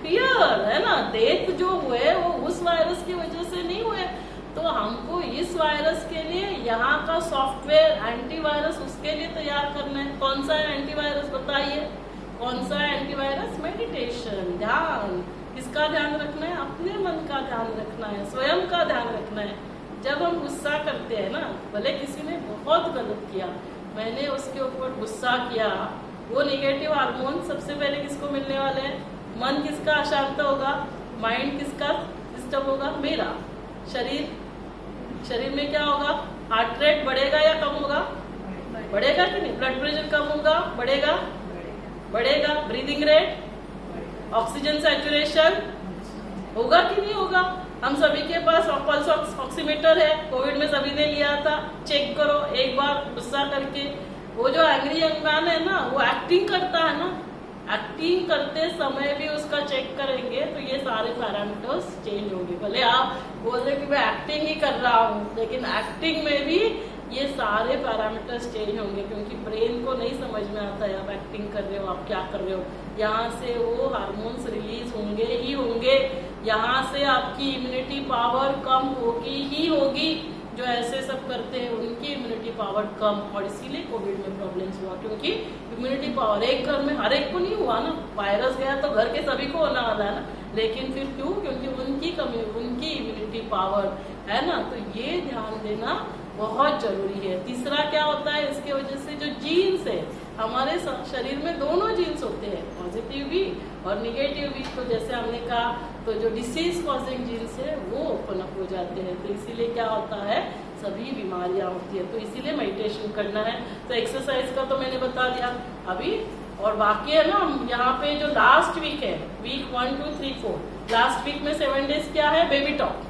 फियर है ना। डेथ जो हुए वो उस वायरस की वजह से नहीं हुए। तो हमको इस वायरस के लिए यहाँ का सॉफ्टवेयर, एंटीवायरस उसके लिए तैयार करना है। कौन सा है एंटीवायरस बताइए, कौन सा है एंटीवायरस, मेडिटेशन, ध्यान। किसका ध्यान रखना है, अपने मन का ध्यान रखना है, स्वयं का ध्यान रखना है। जब हम गुस्सा करते हैं ना, भले किसी ने बहुत गलत किया, मैंने उसके ऊपर गुस्सा किया, वो नेगेटिव हार्मोन सबसे पहले किसको मिलने वाले हैं, मन किसका अशांत होगा, माइंड किसका डिस्टर्ब होगा, मेरा। शरीर में क्या होगा, हार्ट रेट बढ़ेगा या कम होगा, बढ़ेगा कि नहीं, ब्लड प्रेशर कम होगा, बढ़ेगा, ब्रीदिंग रेट, ऑक्सीजन सैचुरेशन होगा कि नहीं होगा? हम सभी के पास पल्स ऑक्सीमीटर है, कोविड में सभी ने लिया था, चेक करो एक बार गुस्सा करके। वो जो एंग्री यंग मैन है ना, वो एक्टिंग करता है ना, एक्टिंग करते समय भी उसका चेक करेंगे तो ये सारे पैरामीटर्स चेंज होंगे। भले आप बोल रहे कि मैं एक्टिंग ही कर रहा हूँ, लेकिन एक्टिंग में भी ये सारे पैरामीटर्स चेंज होंगे, क्योंकि ब्रेन को नहीं समझ में आता है आप एक्टिंग कर रहे हो, आप क्या कर रहे हो। यहाँ से वो हार्मोन्स रिलीज होंगे ही होंगे, यहाँ से आपकी इम्यूनिटी पावर कम होगी ही होगी। जो ऐसे सब करते हैं उनकी इम्यूनिटी पावर कम, और इसीलिए कोविड में प्रॉब्लम्स हुआ, क्योंकि इम्यूनिटी पावर एक घर में हर एक को नहीं हुआ ना। वायरस गया तो घर के सभी को होना वाला है ना, लेकिन फिर क्यों? क्योंकि उनकी कमी, उनकी इम्यूनिटी पावर है ना। तो ये ध्यान देना बहुत जरूरी है। तीसरा क्या होता है, इसके वजह से जो जीन्स है हमारे शरीर में, दोनों जीन्स होते हैं, पॉजिटिव भी और निगेटिव भी। तो जैसे हमने कहा, तो जो डिसीज कॉजिंग जीन्स है वो ओपन अप हो जाते हैं, तो इसीलिए क्या होता है, सभी बीमारियां होती है। तो इसीलिए मेडिटेशन करना है। तो एक्सरसाइज का तो मैंने बता दिया अभी, और बाकी है ना यहाँ पे जो लास्ट वीक है, वीक 1, 2, 3, 4, लास्ट वीक में 7 डेज क्या है, बेबी टॉक।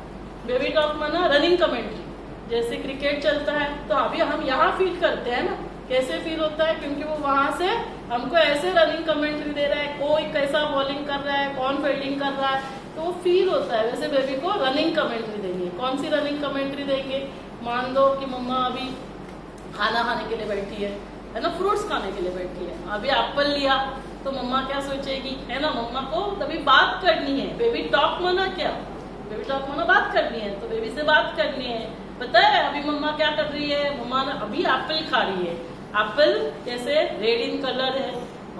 बेबी टॉक माना रनिंग कमेंट्री। जैसे क्रिकेट चलता है तो अभी हम यहाँ फील करते हैं ना, कैसे फील होता है, क्योंकि वो वहां से हमको ऐसे रनिंग कमेंट्री दे रहा है, कोई कैसा बॉलिंग कर रहा है, कौन फील्डिंग कर रहा है, तो वो फील होता है। वैसे बेबी को रनिंग कमेंट्री देंगे। कौन सी रनिंग कमेंट्री देंगे? मान लो कि मम्मा अभी खाना खाने के लिए बैठी है ना, फ्रूट्स खाने के लिए बैठी है, अभी एप्पल लिया तो मम्मा क्या सोचेगी, है ना, मम्मा को तभी बात करनी है। बेबी टॉक माना क्या, बेबी टॉक माना बात करनी है, तो बेबी से बात करनी है। पता है अभी मम्मा क्या कर रही है, मम्मा अभी एप्पल खा रही है। एप्पल कैसे, रेड इन कलर है,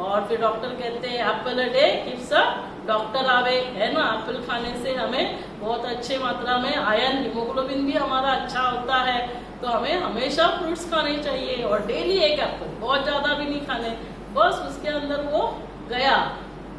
और फिर डॉक्टर कहते हैं Apple a day keeps a doctor आवे, है ना। एप्पल खाने से हमें बहुत अच्छे मात्रा में आयरन, हीमोग्लोबिन भी हमारा अच्छा होता है। तो हमें हमेशा फ्रूट्स खाने चाहिए, और डेली एक एप्पल, बहुत ज्यादा भी नहीं खाने, बस उसके अंदर वो गया।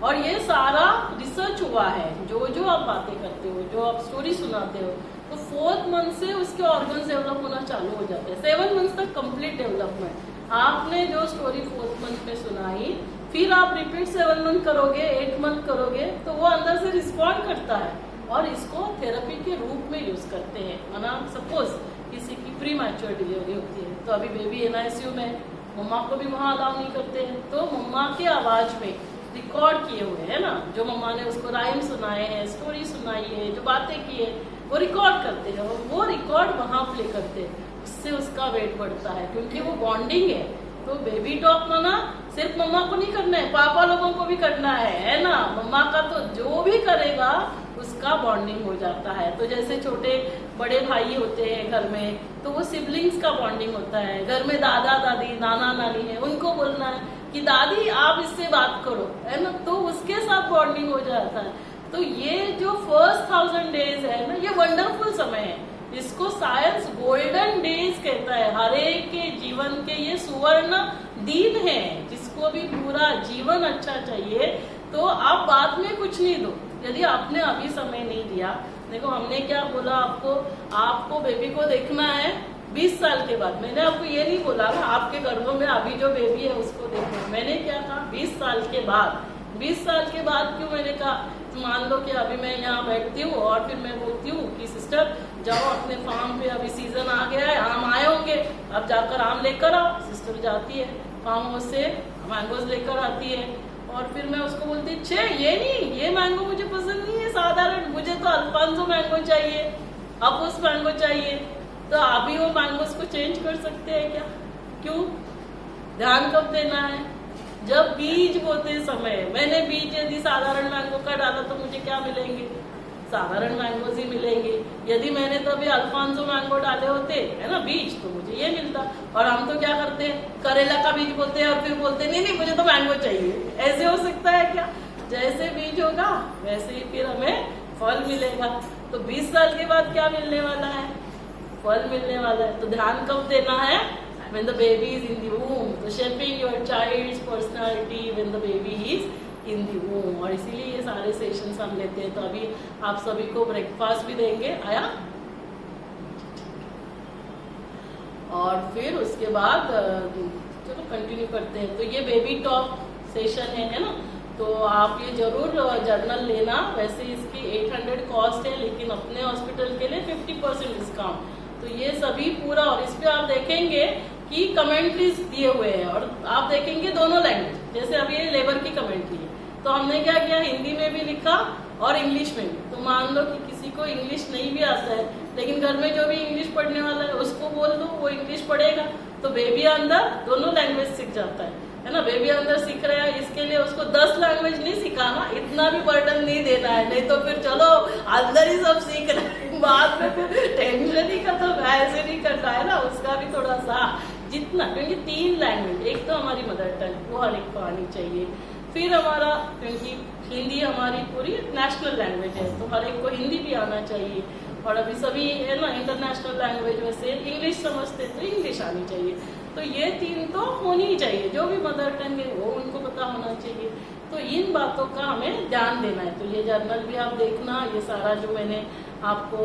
और ये सारा रिसर्च हुआ है, जो जो आप बातें करते हो, जो आप स्टोरी सुनाते हो, तो 4th मंथ से उसके ऑर्गन्स डेवलप होना चालू हो जाते हैं। 7 मंथ तक कंप्लीट डेवलपमेंट। आपने जो स्टोरी 4th मंथ में सुनाई, फिर आप रिपीट 7 मंथ करोगे, 8 मंथ करोगे, तो वो अंदर से रिस्पॉन्ड करता है, और इसको थेरेपी के रूप में यूज करते हैं। माना सपोज किसी की प्री मैच्योर डिलीवरी होती है, तो अभी बेबी NICU में, मम्मा को भी वहां अलाउ नहीं करते हैं, तो मम्मा की आवाज में रिकॉर्ड किए हुए है ना, जो मम्मा ने उसको राइम सुनाए हैं, स्टोरी सुनाई है, जो बातें की है, वो रिकॉर्ड करते हैं, और वो रिकॉर्ड वहां प्ले करते हैं। उससे उसका वेट बढ़ता है, क्योंकि वो बॉन्डिंग है। तो बेबी टॉक माना सिर्फ मम्मा को नहीं करना है, पापा लोगों को भी करना है ना। मम्मा का तो जो भी करेगा उसका बॉन्डिंग हो जाता है। तो जैसे छोटे बड़े भाई होते हैं घर में, तो वो सिबलिंग्स का बॉन्डिंग होता है। घर में दादा दादी, नाना नानी है, उनको बोलना है कि दादी आप इससे बात करो, है ना, तो उसके साथ बॉन्डिंग हो जाता है। तो ये जो फर्स्ट 1000 डेज है ना, ये वंडरफुल समय है। इसको साइंस गोल्डन डेज कहता है। हर एक के जीवन के ये सुवर्ण दिन है। जिसको भी पूरा जीवन अच्छा चाहिए, तो आप बाद में कुछ नहीं दो। यदि आपने अभी समय नहीं दिया, देखो हमने क्या बोला आपको बेबी को देखना है 20 साल के बाद। मैंने आपको ये नहीं बोला ना आपके गर्भ में अभी जो बेबी है उसको देखना। मैंने क्या कहा 20 साल के बाद। 20 साल के बाद क्यों मैंने कहा, मान लो कि अभी मैं यहाँ बैठती हूँ और फिर मैं बोलती हूँ कि सिस्टर जाओ अपने फार्म पे, अभी सीजन आ गया है, आम आए होंगे, अब जाकर आम लेकर आओ। सिस्टर जाती है फार्म हाउस से, मैंगोज लेकर आती है, और फिर मैं उसको बोलती छे ये नहीं, ये मैंगो मुझे पसंद नहीं है, साधारण, मुझे तो अल्फांसो मैंगो चाहिए, अपुस मैंगो चाहिए। तो अभी वो मैंगोज को चेंज कर सकते हैं क्या? क्यों? ध्यान कब देना है? जब बीज बोते समय। मैंने बीज यदि साधारण मैंगो का डाला तो मुझे क्या मिलेंगे? साधारण मैंगोज ही मिलेंगे। यदि मैंने तो अभी अल्फांसो मैंगो डाले होते, है ना, बीज, तो मुझे ये मिलता। और हम तो क्या करते हैं, करेला का बीज बोते हैं और फिर बोलते नहीं नहीं मुझे तो मैंगो चाहिए। ऐसे हो सकता है क्या? जैसे बीज होगा वैसे ही फिर हमें फल मिलेगा। तो 20 साल के बाद क्या मिलने वाला है? फल मिलने वाला है। तो ध्यान कब देना है? When the baby is in the womb, तो shaping your child's personality when the baby is in the womb। और इसीलिए ये सारे सेशंस हम लेते हैं। तो अभी आप सभी को ब्रेकफास्ट भी देंगे, आया, और फिर उसके बाद चलो कंटिन्यू करते हैं। तो ये बेबी टॉक सेशन है ना। तो आप ये जरूर जर्नल लेना। वैसे इसकी 800 कॉस्ट है, लेकिन अपने हॉस्पिटल के लिए 50% डिस्काउंट। तो ये सभी पूरा, और इस पे आप देखेंगे कि कमेंट्रीज दिए हुए हैं, और आप देखेंगे दोनों लैंग्वेज। जैसे अभी ये लेबर की कमेंट्री है, तो हमने क्या किया, हिंदी में भी लिखा और इंग्लिश में भी। तो मान लो कि किसी को इंग्लिश नहीं भी आता है, लेकिन घर में जो भी इंग्लिश पढ़ने वाला है उसको बोल दो, वो इंग्लिश पढ़ेगा, तो बेबी अंदर दोनों लैंग्वेज सीख जाता है ना। बेबी अंदर सीख रहा है, इसके लिए उसको 10 लैंग्वेज नहीं सिखाना, इतना भी बर्डन नहीं देना है, नहीं तो फिर चलो अंदर ही सब सीख रहे हैं, बाद में फिर टेंशन ही खत्म। ऐसे नहीं करना है ना, उसका भी थोड़ा सा जितना, क्योंकि 3 लैंग्वेज, एक तो हमारी मदर टंग, वो हर एक को आनी चाहिए। फिर हमारा, क्योंकि हिंदी हमारी पूरी नेशनल लैंग्वेज है, तो हर एक को हिंदी भी आना चाहिए। और अभी सभी है ना इंटरनेशनल लैंग्वेज में से इंग्लिश समझते हैं, तो इंग्लिश आनी चाहिए। तो ये 3 तो होनी ही चाहिए, जो भी मदर टंग है वो उनको पता होना चाहिए। तो इन बातों का हमें ध्यान देना है। तो ये जर्नल भी आप देखना, ये सारा जो मैंने आपको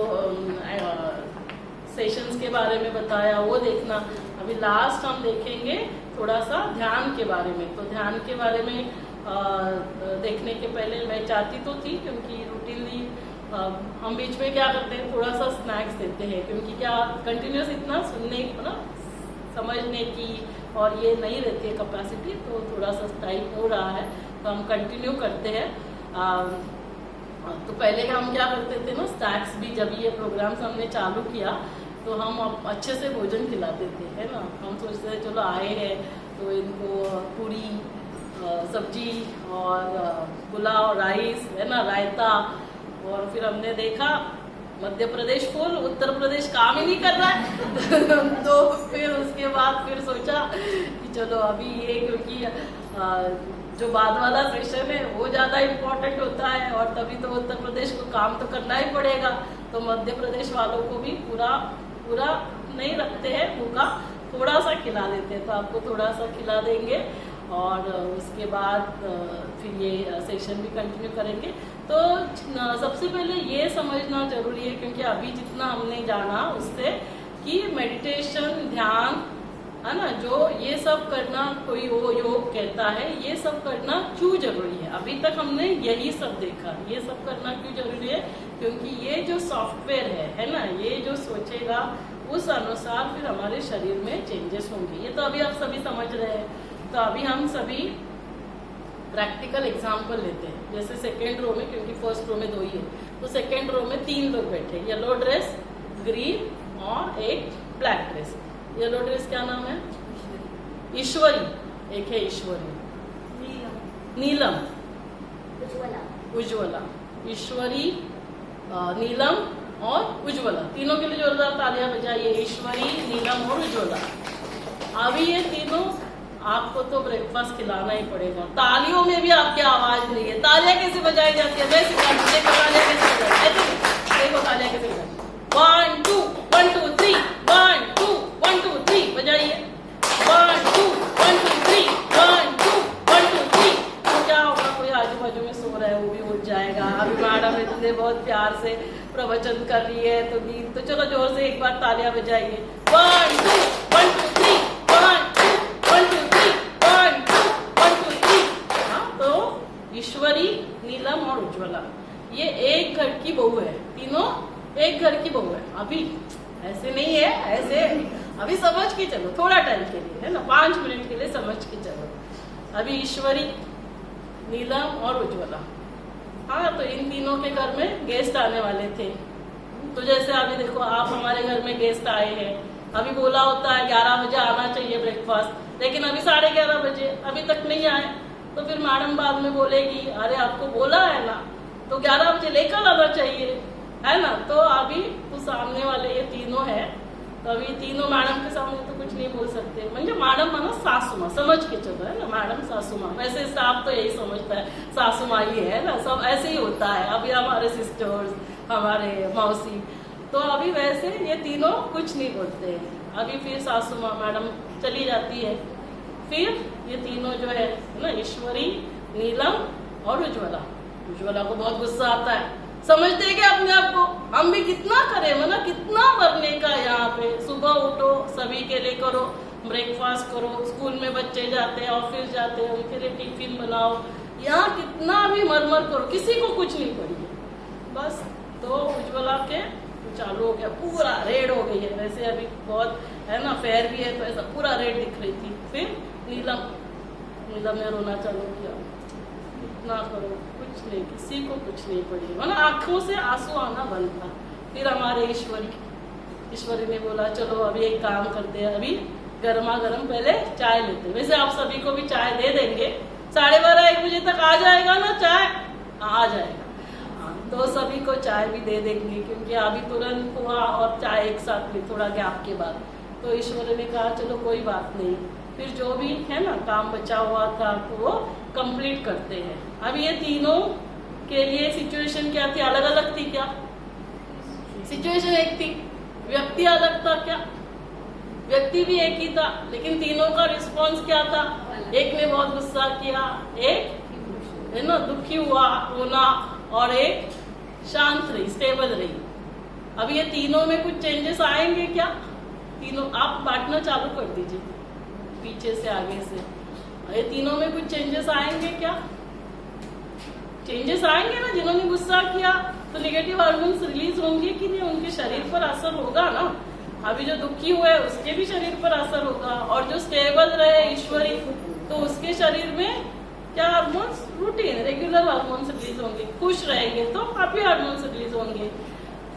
सेशंस के बारे में बताया वो देखना। अभी लास्ट हम देखेंगे थोड़ा सा ध्यान के बारे में। तो ध्यान के बारे में देखने के पहले मैं चाहती तो थी, क्योंकि रूटीनली हम बीच में क्या करते हैं, थोड़ा सा स्नैक्स देते हैं, क्योंकि क्या कंटिन्यूस इतना सुनने ना समझने की और ये नहीं रहती है कैपेसिटी, तो थोड़ा सा टाइम हो रहा है, तो हम कंटिन्यू करते हैं। तो पहले हम क्या करते थे ना, स्नैक्स भी, जब ये प्रोग्राम्स हमने चालू किया तो हम अच्छे से भोजन खिलाते थे, है ना। हम सोचते थे चलो आए हैं तो इनको पूरी सब्जी और पुलाव, राइस, है ना, रायता। और फिर हमने देखा मध्य प्रदेश फुल, उत्तर प्रदेश काम ही नहीं कर रहा है तो फिर उसके बाद फिर सोचा कि चलो अभी ये, क्योंकि जो बाद वाला सेशन है वो ज़्यादा इम्पोर्टेंट होता है, और तभी तो उत्तर प्रदेश को काम तो करना ही पड़ेगा। तो मध्य प्रदेश वालों को भी पूरा नहीं रखते हैं भूखा, थोड़ा सा खिला देते हैं। तो आपको थोड़ा सा खिला देंगे, और उसके बाद फिर ये सेशन भी कंटिन्यू करेंगे। तो सबसे पहले ये समझना जरूरी है, क्योंकि अभी जितना हमने जाना उससे, कि मेडिटेशन, ध्यान, है ना, जो ये सब करना कोई वो योग कहता है, ये सब करना क्यों जरूरी है। अभी तक हमने यही सब देखा, ये सब करना क्यों जरूरी है, क्योंकि ये जो सॉफ्टवेयर है ना, ये जो सोचेगा उस अनुसार फिर हमारे शरीर में चेंजेस होंगे। ये तो अभी आप सभी समझ रहे हैं। तो अभी हम सभी प्रैक्टिकल एग्जाम्पल लेते हैं। जैसे सेकेंड रो में, क्योंकि फर्स्ट रो में 2 ही है, तो सेकेंड रो में 3 लोग बैठे, येलो ड्रेस, ग्रीन और एक ब्लैक ड्रेस। येलो ड्रेस क्या नाम है? ईश्वरी, एक है ईश्वरी, नीलम, उज्ज्वला। ईश्वरी, नीलम और उज्ज्वला, तीनों के लिए जोरदार तालियां बजाइए। ईश्वरी, नीलम और उज्ज्वला। अभी ये तीनों आपको तो ब्रेकफास्ट खिलाना ही पड़ेगा। तालियों में भी आपकी आवाज नहीं है, तालियां कैसे बजाई जाती है मैं सिखाती हूँ। तालियां कैसे बजाई, देखो तालियां कैसे बजाई। 1 2 1 2 3 1 2 1 2 3 बजाइए। 1 2 1 2 3 1 2 1 2 3। तो क्या होगा, कोई आजू बाजू में सो रहा है वो भी उठ जाएगा। अभी मैडम इतने बहुत प्यार से प्रवचन कर रही है, तो नींद, तो चलो जोर से एक बार तालियां बजाइए। 1 2 1 2 3 1 2 1 2 3 1 2 1 2 3। हाँ, तो ईश्वरी, नीलम और उज्ज्वला ये एक घर की बहू है, तीनों एक घर की बहू है। अभी ऐसे नहीं है, ऐसे अभी समझ के चलो, थोड़ा टाइम के लिए, है ना, 5 मिनट के लिए समझ के चलो। अभी ईश्वरी, नीलम और उज्ज्वला, हाँ, तो इन तीनों के घर में गेस्ट आने वाले थे। तो जैसे अभी देखो, आप हमारे घर में गेस्ट आए हैं, अभी बोला होता है 11 बजे आना चाहिए ब्रेकफास्ट, लेकिन अभी 11:30 बजे अभी तक नहीं आए, तो फिर मैडम बाद में बोलेगी अरे आपको बोला है ना, तो 11 बजे लेकर आना चाहिए, है ना। तो अभी तो सामने वाले ये तीनों है, तो अभी तीनों मैडम के सामने तो कुछ नहीं बोल सकते। म्हणजे मैडम मानो सासू माँ, समझ के चलो, है ना, मैडम सासू माँ। वैसे स्टाफ तो यही समझता है सासू माँ ही है ना, सब ऐसे ही होता है। अभी हमारे सिस्टर्स, हमारे मौसी, तो अभी वैसे ये तीनों कुछ नहीं बोलते हैं। अभी फिर सासू माँ मैडम चली जाती है, फिर ये तीनों जो है ना, ईश्वरी, नीलम और उज्ज्वला। उज्ज्वला को बहुत गुस्सा आता है, समझते हैं क्या अपने आप को, हम भी कितना करें, मतलब कितना करने का। यहाँ पे सुबह उठो, सभी के लिए करो, ब्रेकफास्ट करो, स्कूल में बच्चे जाते हैं, ऑफिस जाते हैं, उनके लिए टिफिन बनाओ, यहाँ कितना भी मरमर करो, किसी को कुछ नहीं पड़ी है। बस तो उज्ज्वला के चालू हो गया, पूरा रेड हो गई है। वैसे अभी बहुत है ना, फेयर भी है तो ऐसा पूरा रेड दिख रही थी। फिर नीलम ने रोना चालू किया, इतना करो, कुछ नहीं, किसी को कुछ नहीं पड़ी, मतलब आंखों से आंसू आना बंद था। फिर हमारे ईश्वरी ने बोला चलो अभी एक काम करते हैं, अभी गर्मा गर्म पहले चाय लेते हैं। वैसे आप सभी को भी चाय दे देंगे, 12:30-1 बजे तक आ जाएगा ना चाय, आ जाएगा। तो सभी को चाय भी दे देंगे, क्योंकि अभी तुरंत हुआ और चाय एक साथ में थोड़ा गैप के बाद। तो ईश्वरी ने कहा चलो कोई बात नहीं, फिर जो भी है ना काम बचा हुआ था तो वो कंप्लीट करते हैं। अब ये तीनों के लिए सिचुएशन क्या थी, अलग अलग थी क्या? सिचुएशन एक थी, व्यक्ति अलग था क्या? व्यक्ति भी एक ही था, लेकिन तीनों का रिस्पॉन्स क्या था? एक ने बहुत गुस्सा किया, एक है ना दुखी हुआ होना, और एक शांत रही, स्टेबल रही। अब ये तीनों में कुछ चेंजेस आएंगे क्या? तीनों आप बांटना चालू कर दीजिए, पीछे से आगे से। ये तीनों में कुछ चेंजेस आएंगे क्या? चेंजेस आएंगे ना। जिन्होंने गुस्सा किया तो नेगेटिव हार्मोन्स रिलीज होंगे कि नहीं, उनके शरीर पर असर होगा ना। अभी जो दुखी हुए उसके भी शरीर पर असर होगा, और जो स्टेबल रहे ईश्वरी, तो उसके शरीर में क्या hormones, routine regular hormones release होंगे। खुश रहेंगे तो हैप्पी हार्मोन्स रिलीज होंगे।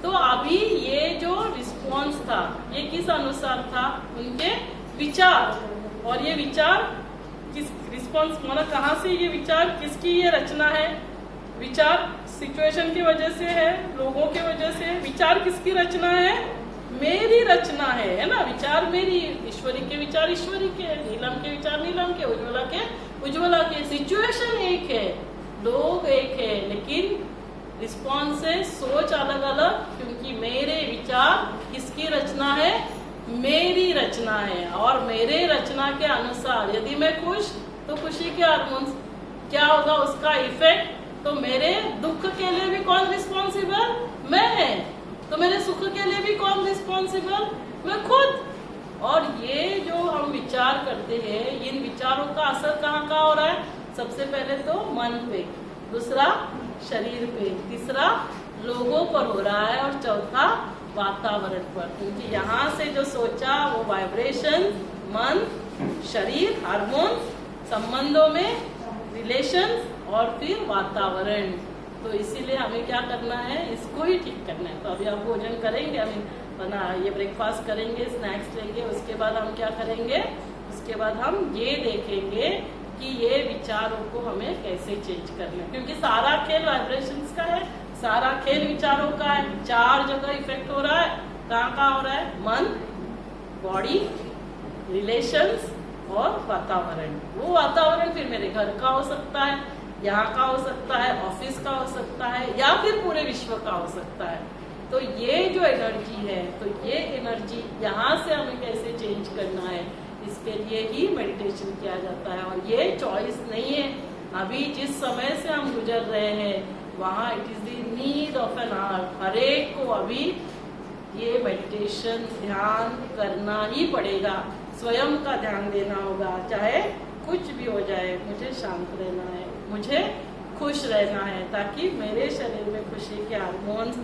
तो अभी ये जो रिस्पॉन्स था ये किस अनुसार था? उनके विचार। और ये विचार किस रिस्पॉन्स, मतलब कहाँ से ये विचार, किसकी ये रचना है? विचार सिचुएशन की वजह से है, लोगों की वजह से। विचार किसकी रचना है? मेरी रचना है ना। विचार मेरी, ईश्वरी के विचार ईश्वरी के, नीलम के विचार नीलम के, उज्ज्वला के। सिचुएशन एक है, लोग एक है, लेकिन रिस्पॉन्स है, सोच अलग अलग, क्योंकि मेरे विचार किसकी रचना है? मेरी रचना है। और मेरे रचना के अनुसार यदि मैं खुश तो खुशी के हार्मोन्स क्या होगा, उसका इफेक्ट। तो मेरे दुख के लिए भी कौन रिस्पॉन्सिबल? मैं। तो मेरे सुख के लिए भी कौन रिस्पॉन्सिबल? मैं खुद। और ये जो हम विचार करते हैं, इन विचारों का असर कहाँ कहाँ हो रहा है? सबसे पहले तो मन पे, दूसरा शरीर पे, तीसरा लोगों पर हो रहा है, और चौथा वातावरण पर। क्योंकि यहाँ से जो सोचा वो वाइब्रेशन, मन, शरीर, हार्मोन, संबंधों में रिलेशन, और फिर वातावरण। तो इसीलिए हमें क्या करना है, इसको ही ठीक करना है। तो अभी आप भोजन करेंगे, हमें बना ये ब्रेकफास्ट करेंगे, स्नैक्स लेंगे, उसके बाद हम क्या करेंगे, उसके बाद हम ये देखेंगे कि ये विचारों को हमें कैसे चेंज करना है। क्योंकि सारा खेल वाइब्रेशंस का है, सारा खेल विचारों का है। 4 जगह इफेक्ट हो रहा है। कहाँ कहाँ हो रहा है? मन, बॉडी, रिलेशंस और वातावरण। वो वातावरण फिर मेरे घर का हो सकता है, यहाँ का हो सकता है, ऑफिस का हो सकता है, या फिर पूरे विश्व का हो सकता है। तो ये जो एनर्जी है, तो ये एनर्जी यहाँ से हमें कैसे चेंज करना है, इसके लिए ही मेडिटेशन किया जाता है। और ये चॉइस नहीं है, अभी जिस समय से हम गुजर रहे हैं वहाँ it is the need of an hour. हर एक को अभी ये मेडिटेशन ध्यान करना ही पड़ेगा, स्वयं का ध्यान देना होगा। चाहे कुछ भी हो जाए, मुझे शांत रहना है, मुझे खुश रहना है, ताकि मेरे शरीर में खुशी के हार्मोन्स,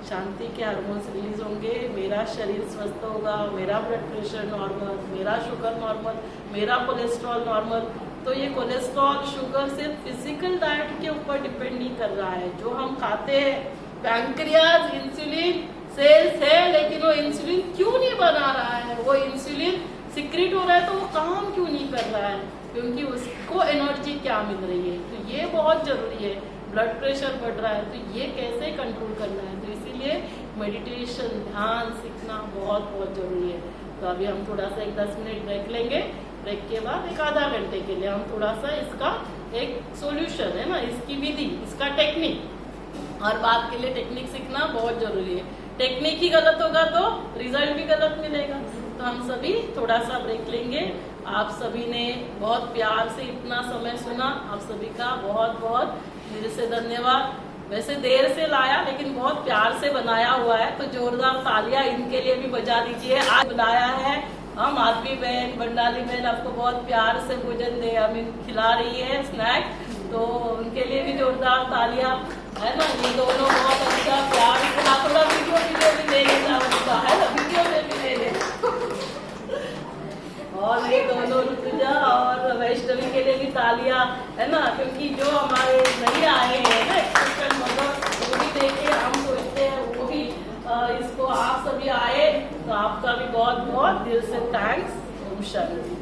शांति के हार्मोन्स रिलीज होंगे, मेरा शरीर स्वस्थ होगा, मेरा ब्लड प्रेशर नॉर्मल, मेरा शुगर नॉर्मल, मेरा कोलेस्ट्रॉल नॉर्मल। तो ये कोलेस्ट्रॉल, शुगर सिर्फ फिजिकल डाइट के ऊपर डिपेंड नहीं कर रहा है। जो हम खाते हैं, पैंक्रियाज इंसुलिन सेल्स है, लेकिन वो इंसुलिन क्यों नहीं बना रहा है? वो इंसुलिन सिक्रेट हो रहा है तो वो काम क्यों नहीं कर रहा है? क्योंकि उसको एनर्जी क्या मिल रही है। तो ये बहुत जरूरी है। ब्लड प्रेशर बढ़ रहा है तो ये कैसे कंट्रोल करना है? तो इसीलिए मेडिटेशन, ध्यान सीखना बहुत बहुत जरूरी है। तो अभी हम थोड़ा सा एक 10 मिनट ब्रेक लेंगे। ब्रेक के बाद एक आधा घंटे के लिए हम थोड़ा सा इसका एक सॉल्यूशन है ना, इसकी विधि, इसका टेक्निक, हर बात के लिए टेक्निक सीखना बहुत जरूरी है। टेक्निक ही गलत होगा तो रिजल्ट भी गलत मिलेगा। तो हम सभी थोड़ा सा ब्रेक लेंगे। आप सभी ने बहुत प्यार से इतना समय सुना, आप सभी का बहुत बहुत दिल से धन्यवाद। वैसे देर से लाया लेकिन बहुत प्यार से बनाया हुआ है, तो जोरदार तालियां इनके लिए भी बजा दीजिए। आज बुलाया है हम माधवी बहन, बंडाली बहन आपको बहुत प्यार से भोजन दे, खिला रही है स्नैक। तो उनके लिए भी जोरदार तालियां, है ना। ये दोनों बहुत अच्छा प्यार, थोड़ा वीडियो भी ले लेना उनका, है ना, वीडियो में भी ले लेना। और ये दोनों ऋतुजा और वैष्णवी के लिए भी तालियां, है ना, क्योंकि जो हमारे नहीं आए हैं ना एक्सपेक्टेड मदर, वो भी देखे हम सोचते हैं वो भी इसको आप सभी आए, तो आपका भी बहुत बहुत दिल से थैंक्स। ओम शांति।